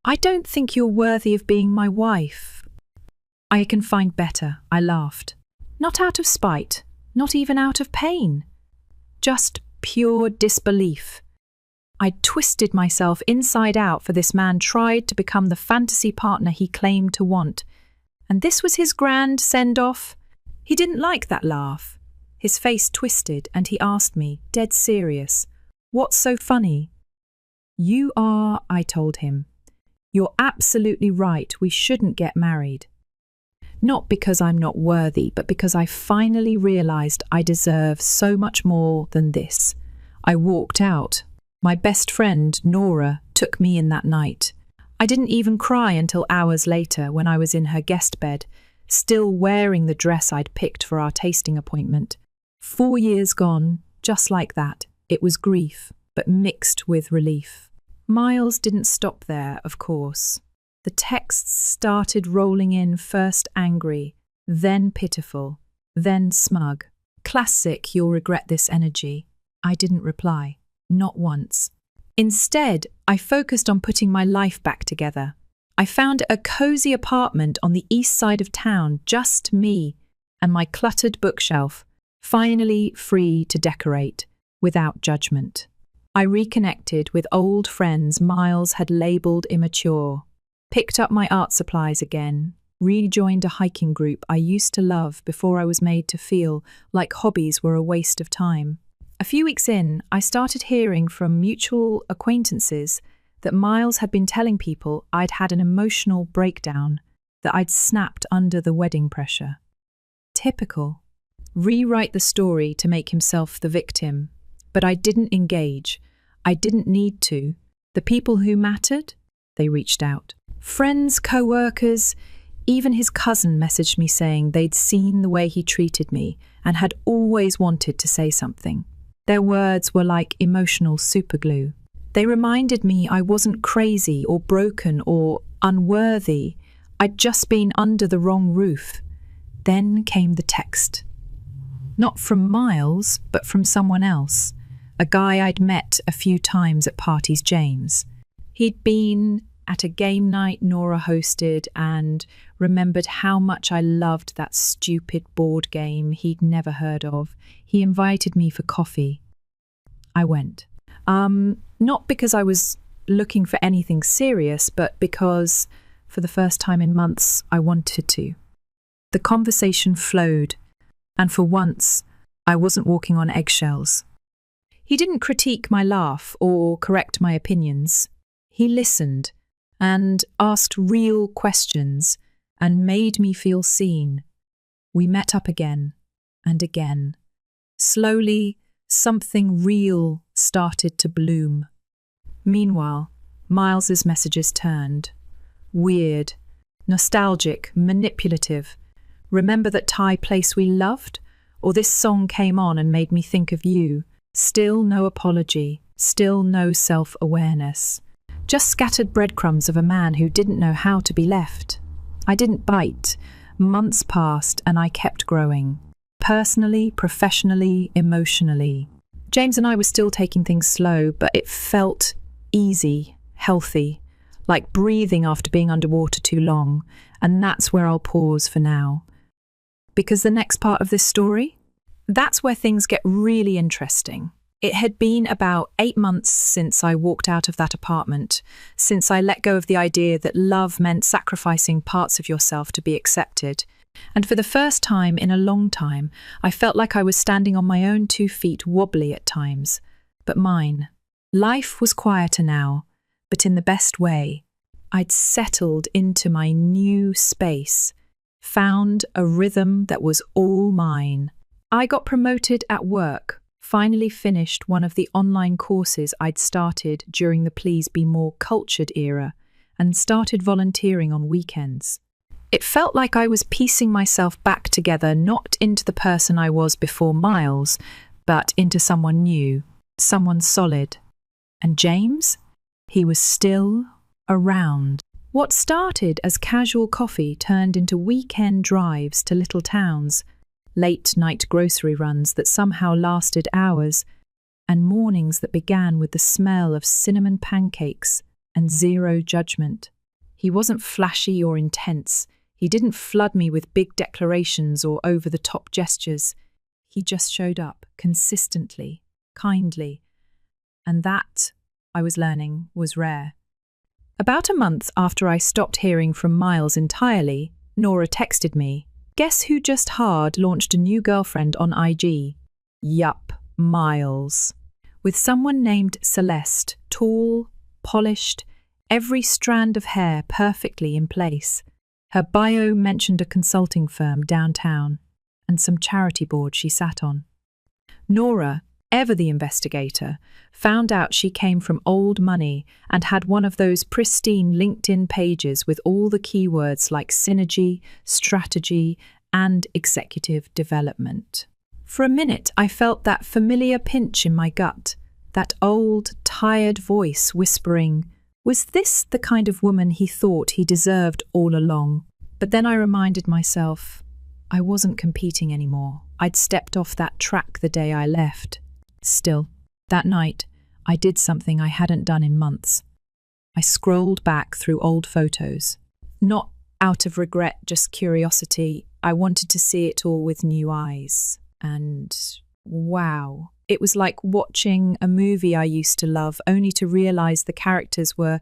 "I don't think you're worthy of being my wife." "I can find better," I laughed. Not out of spite, not even out of pain. Just pure disbelief. I twisted myself inside out for this man tried to become the fantasy partner he claimed to want. And this was his grand send-off? He didn't like that laugh. His face twisted and he asked me, dead serious, "What's so funny?" "You are," I told him. "You're absolutely right, we shouldn't get married. Not because I'm not worthy, but because I finally realized I deserve so much more than this." I walked out. My best friend, Nora, took me in that night. I didn't even cry until hours later when I was in her guest bed, still wearing the dress I'd picked for our tasting appointment. 4 years gone, just like that. It was grief, but mixed with relief. Miles didn't stop there, of course. The texts started rolling in, first angry, then pitiful, then smug. Classic, "you'll regret this" energy. I didn't reply, not once. Instead, I focused on putting my life back together. I found a cozy apartment on the east side of town, just me and my cluttered bookshelf, finally free to decorate, without judgment. I reconnected with old friends Miles had labelled immature. Picked up my art supplies again, rejoined a hiking group I used to love before I was made to feel like hobbies were a waste of time. A few weeks in, I started hearing from mutual acquaintances that Miles had been telling people I'd had an emotional breakdown, that I'd snapped under the wedding pressure. Typical. Rewrite the story to make himself the victim. But I didn't engage. I didn't need to. The people who mattered, they reached out. Friends, co-workers, even his cousin messaged me saying they'd seen the way he treated me and had always wanted to say something. Their words were like emotional superglue. They reminded me I wasn't crazy or broken or unworthy. I'd just been under the wrong roof. Then came the text. Not from Miles, but from someone else, a guy I'd met a few times at parties James. He'd been at a game night Nora hosted and remembered how much I loved that stupid board game he'd never heard of. He invited me for coffee. I went. Not because I was looking for anything serious, but because, for the first time in months, I wanted to. The conversation flowed, and for once, I wasn't walking on eggshells. He didn't critique my laugh or correct my opinions. He listened and asked real questions and made me feel seen. We met up again and again. Slowly, something real started to bloom. Meanwhile, Miles's messages turned. Weird, nostalgic, manipulative, Remember that Thai place we loved? Or this song came on and made me think of you. Still no apology, still no self-awareness. Just scattered breadcrumbs of a man who didn't know how to be left. I didn't bite. Months passed and I kept growing. Personally, professionally, emotionally. James and I were still taking things slow, but it felt easy, healthy, like breathing after being underwater too long. And that's where I'll pause for now. Because the next part of this story, that's where things get really interesting. It had been about 8 months since I walked out of that apartment, since I let go of the idea that love meant sacrificing parts of yourself to be accepted. And for the first time in a long time, I felt like I was standing on my own 2 feet, wobbly at times. But mine. Life was quieter now, but in the best way. I'd settled into my new space, found a rhythm that was all mine. I got promoted at work, finally finished one of the online courses I'd started during the Please Be More Cultured era, and started volunteering on weekends. It felt like I was piecing myself back together, not into the person I was before Miles, but into someone new, someone solid. And James? He was still around. What started as casual coffee turned into weekend drives to little towns, late-night grocery runs that somehow lasted hours, and mornings that began with the smell of cinnamon pancakes and zero judgment. He wasn't flashy or intense. He didn't flood me with big declarations or over-the-top gestures. He just showed up consistently, kindly. And that, I was learning, was rare. About a month after I stopped hearing from Miles entirely, Nora texted me. Guess who just hard launched a new girlfriend on IG? Yup, Miles. With someone named Celeste, tall, polished, every strand of hair perfectly in place. Her bio mentioned a consulting firm downtown and some charity board she sat on. Nora, ever the investigator, found out she came from old money and had one of those pristine LinkedIn pages with all the keywords like synergy, strategy, and executive development. For a minute, I felt that familiar pinch in my gut, that old, tired voice whispering, was this the kind of woman he thought he deserved all along? But then I reminded myself, I wasn't competing anymore. I'd stepped off that track the day I left. Still, that night, I did something I hadn't done in months. I scrolled back through old photos. Not out of regret, just curiosity. I wanted to see it all with new eyes. And wow, it was like watching a movie I used to love, only to realize the characters were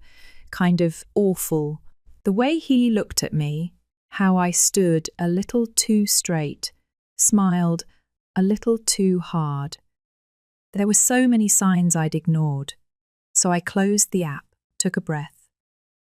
kind of awful. The way he looked at me, how I stood a little too straight, smiled a little too hard. There were so many signs I'd ignored. So I closed the app, took a breath,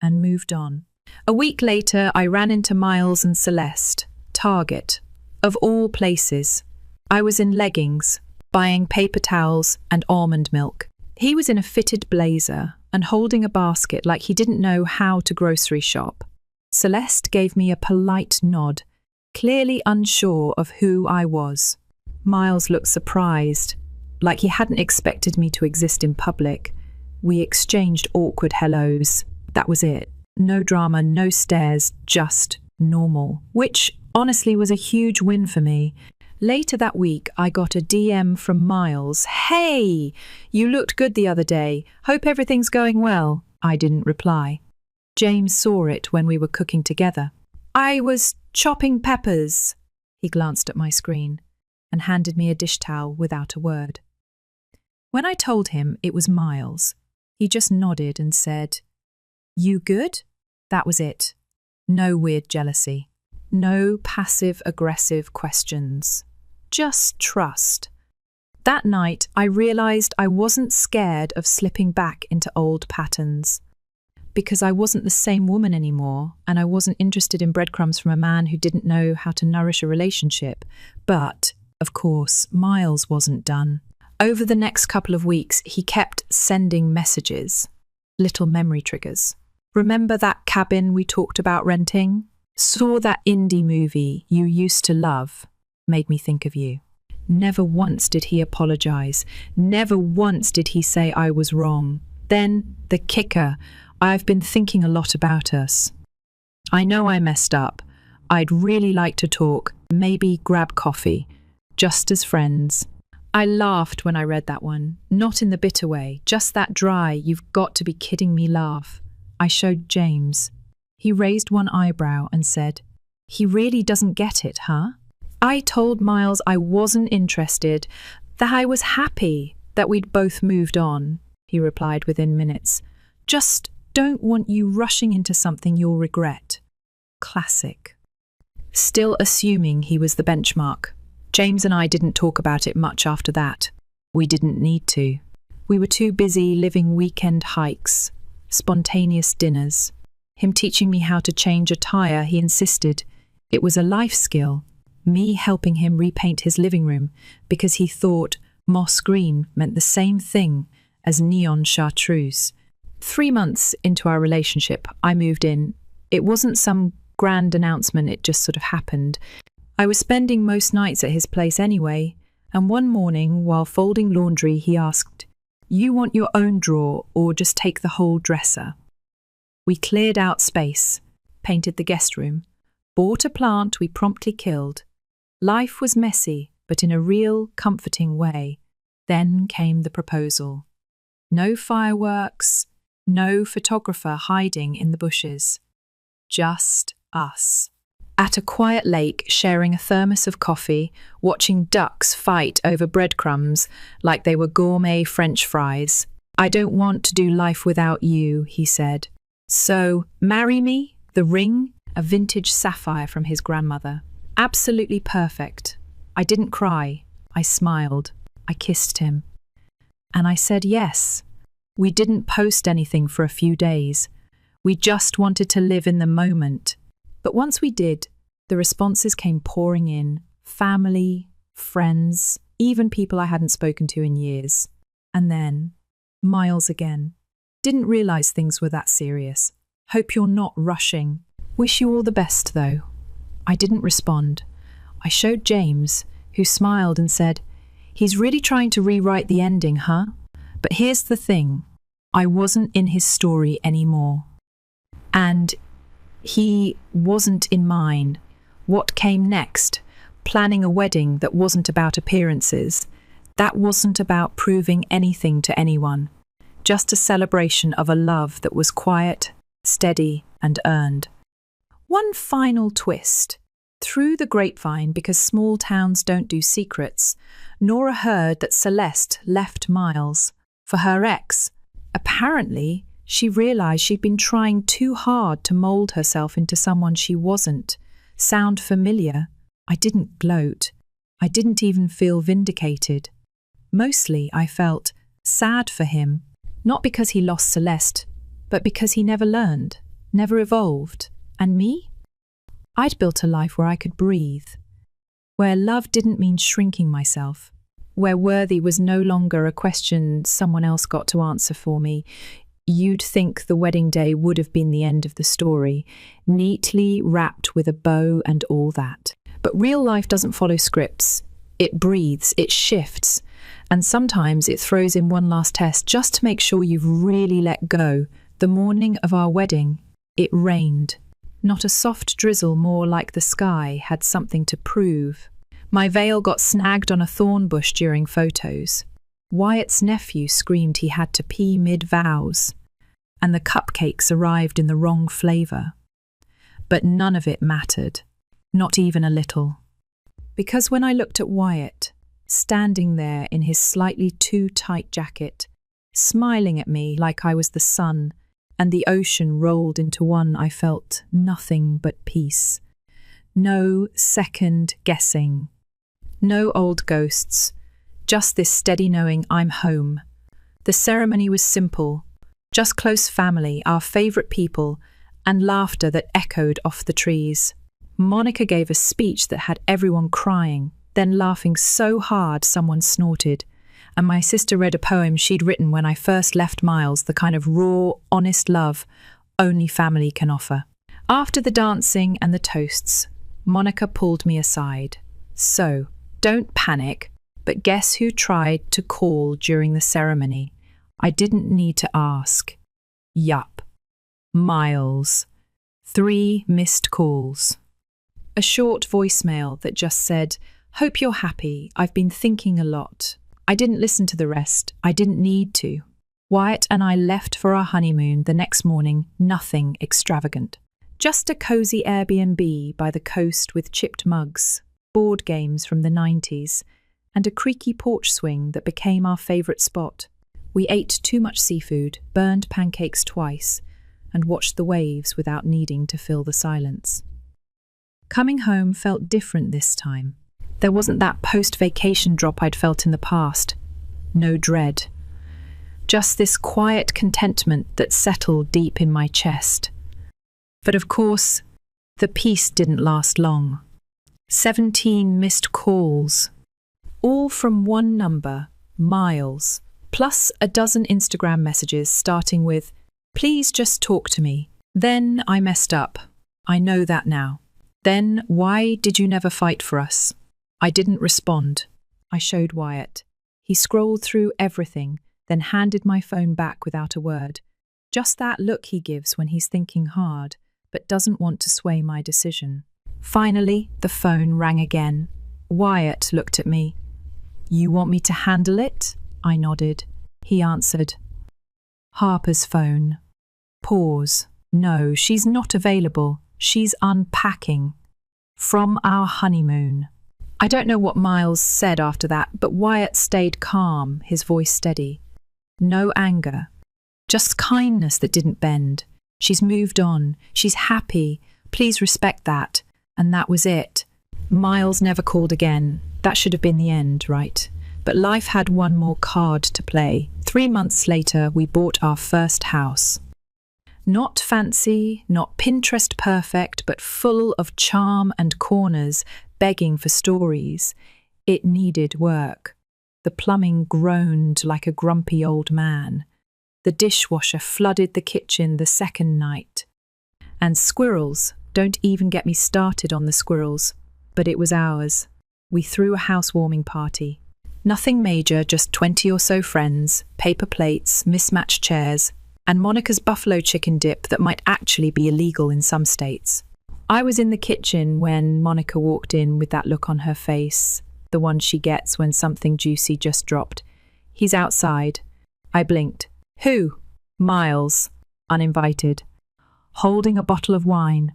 and moved on. A week later, I ran into Miles and Celeste, Target, of all places. I was in leggings, buying paper towels and almond milk. He was in a fitted blazer and holding a basket like he didn't know how to grocery shop. Celeste gave me a polite nod, clearly unsure of who I was. Miles looked surprised, like he hadn't expected me to exist in public. We exchanged awkward hellos. That was it. No drama, no stares, just normal. Which, honestly, was a huge win for me. Later that week, I got a DM from Miles. Hey, you looked good the other day. Hope everything's going well. I didn't reply. James saw it when we were cooking together. I was chopping peppers. He glanced at my screen and handed me a dish towel without a word. When I told him it was Miles, he just nodded and said, "You good?" That was it. No weird jealousy. No passive-aggressive questions. Just trust. That night, I realized I wasn't scared of slipping back into old patterns. Because I wasn't the same woman anymore, and I wasn't interested in breadcrumbs from a man who didn't know how to nourish a relationship. But, of course, Miles wasn't done. Over the next couple of weeks, he kept sending messages. Little memory triggers. Remember that cabin we talked about renting? Saw that indie movie you used to love. Made me think of you. Never once did he apologize. Never once did he say I was wrong. Then, the kicker, I've been thinking a lot about us. I know I messed up. I'd really like to talk, maybe grab coffee, just as friends. I laughed when I read that one, not in the bitter way, just that dry, you've got to be kidding me laugh. I showed James. He raised one eyebrow and said, "He really doesn't get it, huh?" I told Miles I wasn't interested, that I was happy that we'd both moved on, he replied within minutes. Just don't want you rushing into something you'll regret. Classic. Still assuming he was the benchmark. James and I didn't talk about it much after that. We didn't need to. We were too busy living weekend hikes, spontaneous dinners. Him teaching me how to change a tire, he insisted. It was a life skill. Me helping him repaint his living room because he thought moss green meant the same thing as neon chartreuse. 3 months into our relationship, I moved in. It wasn't some grand announcement, it just sort of happened. I was spending most nights at his place anyway, and one morning, while folding laundry, he asked, "You want your own drawer or just take the whole dresser?" We cleared out space, painted the guest room, bought a plant we promptly killed. Life was messy, but in a real, comforting way. Then came the proposal. No fireworks, no photographer hiding in the bushes. Just us. At a quiet lake, sharing a thermos of coffee, watching ducks fight over breadcrumbs like they were gourmet French fries. "I don't want to do life without you," he said. "So, marry me?" The ring, a vintage sapphire from his grandmother. Absolutely perfect. I didn't cry. I smiled. I kissed him. And I said yes. We didn't post anything for a few days. We just wanted to live in the moment. But once we did, the responses came pouring in. Family, friends, even people I hadn't spoken to in years. And then, Miles again. Didn't realize things were that serious. Hope you're not rushing. Wish you all the best, though. I didn't respond. I showed James, who smiled and said, "He's really trying to rewrite the ending, huh? But here's the thing. I wasn't in his story anymore. And he wasn't in mine. What came next? Planning a wedding that wasn't about appearances. That wasn't about proving anything to anyone. Just a celebration of a love that was quiet, steady, and earned. One final twist. Through the grapevine, because small towns don't do secrets, Nora heard that Celeste left Miles for her ex. Apparently, she realized she'd been trying too hard to mold herself into someone she wasn't. Sound familiar? I didn't gloat. I didn't even feel vindicated. Mostly, I felt sad for him, not because he lost Celeste, but because he never learned, never evolved. And me? I'd built a life where I could breathe, where love didn't mean shrinking myself, where worthy was no longer a question someone else got to answer for me. You'd think the wedding day would have been the end of the story, neatly wrapped with a bow and all that. But real life doesn't follow scripts. It breathes, it shifts, and sometimes it throws in one last test just to make sure you've really let go. The morning of our wedding, it rained. Not a soft drizzle, more like the sky had something to prove. My veil got snagged on a thorn bush during photos. Wyatt's nephew screamed he had to pee mid-vows, and the cupcakes arrived in the wrong flavour. But none of it mattered, not even a little. Because when I looked at Wyatt, standing there in his slightly too tight jacket, smiling at me like I was the sun, and the ocean rolled into one, I felt nothing but peace. No second guessing. No old ghosts. Just this steady knowing I'm home. The ceremony was simple. Just close family, our favourite people, and laughter that echoed off the trees. Monica gave a speech that had everyone crying, then laughing so hard someone snorted. And my sister read a poem she'd written when I first left Miles, the kind of raw, honest love only family can offer. After the dancing and the toasts, Monica pulled me aside. So, don't panic, but guess who tried to call during the ceremony? I didn't need to ask. Yup. Miles. 3 missed calls. A short voicemail that just said, "Hope you're happy. I've been thinking a lot." I didn't listen to the rest. I didn't need to. Wyatt and I left for our honeymoon the next morning, nothing extravagant. Just a cozy Airbnb by the coast with chipped mugs, board games from the 90s, and a creaky porch swing that became our favourite spot. We ate too much seafood, burned pancakes twice, and watched the waves without needing to fill the silence. Coming home felt different this time. There wasn't that post-vacation drop I'd felt in the past. No dread. Just this quiet contentment that settled deep in my chest. But of course, the peace didn't last long. 17 missed calls. All from one number, Miles, plus a dozen Instagram messages starting with, "Please just talk to me." Then I messed up. I know that now. Then, "Why did you never fight for us?" I didn't respond. I showed Wyatt. He scrolled through everything, then handed my phone back without a word. Just that look he gives when he's thinking hard, but doesn't want to sway my decision. Finally, the phone rang again. Wyatt looked at me. "You want me to handle it?" I nodded. He answered. "Harper's phone." Pause. "No, she's not available. She's unpacking. From our honeymoon." I don't know what Miles said after that, but Wyatt stayed calm, his voice steady. No anger. Just kindness that didn't bend. "She's moved on. She's happy. Please respect that." And that was it. Miles never called again. That should have been the end, right? But life had one more card to play. 3 months later, we bought our first house. Not fancy, not Pinterest perfect, but full of charm and corners, begging for stories. It needed work. The plumbing groaned like a grumpy old man. The dishwasher flooded the kitchen the second night. And squirrels, don't even get me started on the squirrels. But it was ours. We threw a housewarming party. Nothing major, just 20 or so friends, paper plates, mismatched chairs, and Monica's buffalo chicken dip that might actually be illegal in some states. I was in the kitchen when Monica walked in with that look on her face, the one she gets when something juicy just dropped. He's outside. I blinked. "Who?" "Miles." Uninvited. Holding a bottle of wine.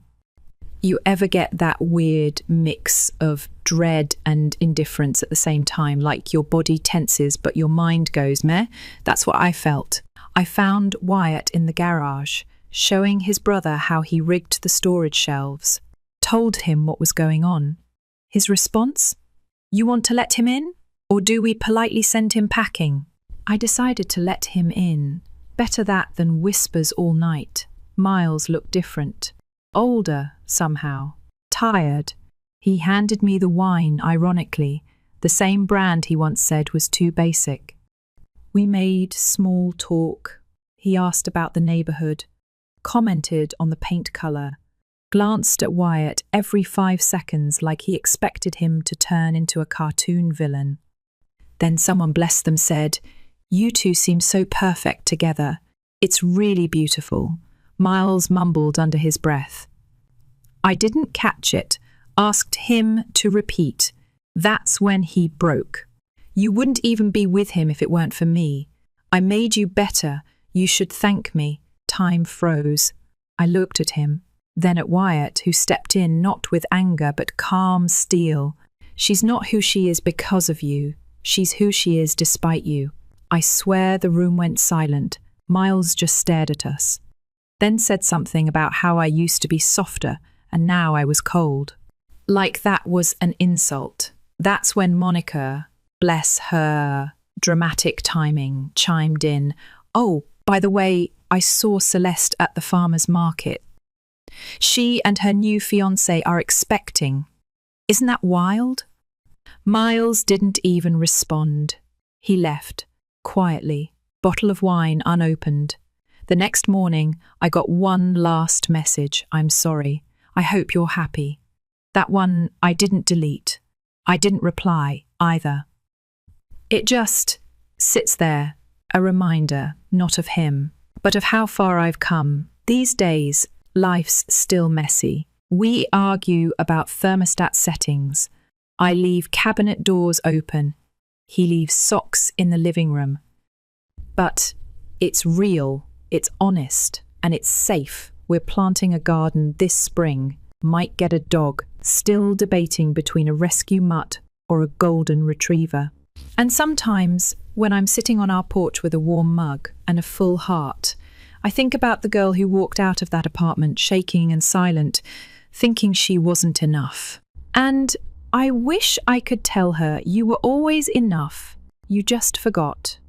You ever get that weird mix of dread and indifference at the same time, like your body tenses but your mind goes meh? That's what I felt. I found Wyatt in the garage, showing his brother how he rigged the storage shelves, told him what was going on. His response? "You want to let him in? Or do we politely send him packing?" I decided to let him in. Better that than whispers all night. Miles looked different. Older, somehow. Tired. He handed me the wine, ironically, the same brand he once said was too basic. We made small talk. He asked about the neighbourhood, commented on the paint colour, glanced at Wyatt every 5 seconds like he expected him to turn into a cartoon villain. Then someone, bless them, said, "You two seem so perfect together. It's really beautiful." Miles mumbled under his breath. I didn't catch it, asked him to repeat. That's when he broke. "You wouldn't even be with him if it weren't for me. I made you better. You should thank me." Time froze. I looked at him, then at Wyatt, who stepped in not with anger but calm steel. "She's not who she is because of you. She's who she is despite you." I swear the room went silent. Miles just stared at us. Then said something about how I used to be softer and now I was cold. Like that was an insult. That's when Monica, bless her dramatic timing, chimed in. "Oh, by the way, I saw Celeste at the farmer's market. She and her new fiancé are expecting. Isn't that wild?" Miles didn't even respond. He left, quietly, bottle of wine unopened. The next morning, I got one last message. I'm sorry. I hope you're happy. That one I didn't delete. I didn't reply either. It just sits there, a reminder, not of him, but of how far I've come. These days, life's still messy. We argue about thermostat settings. I leave cabinet doors open. He leaves socks in the living room. But it's real, it's honest, and it's safe. We're planting a garden this spring. Might get a dog. Still debating between a rescue mutt or a golden retriever. And sometimes, when I'm sitting on our porch with a warm mug and a full heart, I think about the girl who walked out of that apartment shaking and silent, thinking she wasn't enough. And I wish I could tell her, you were always enough. You just forgot.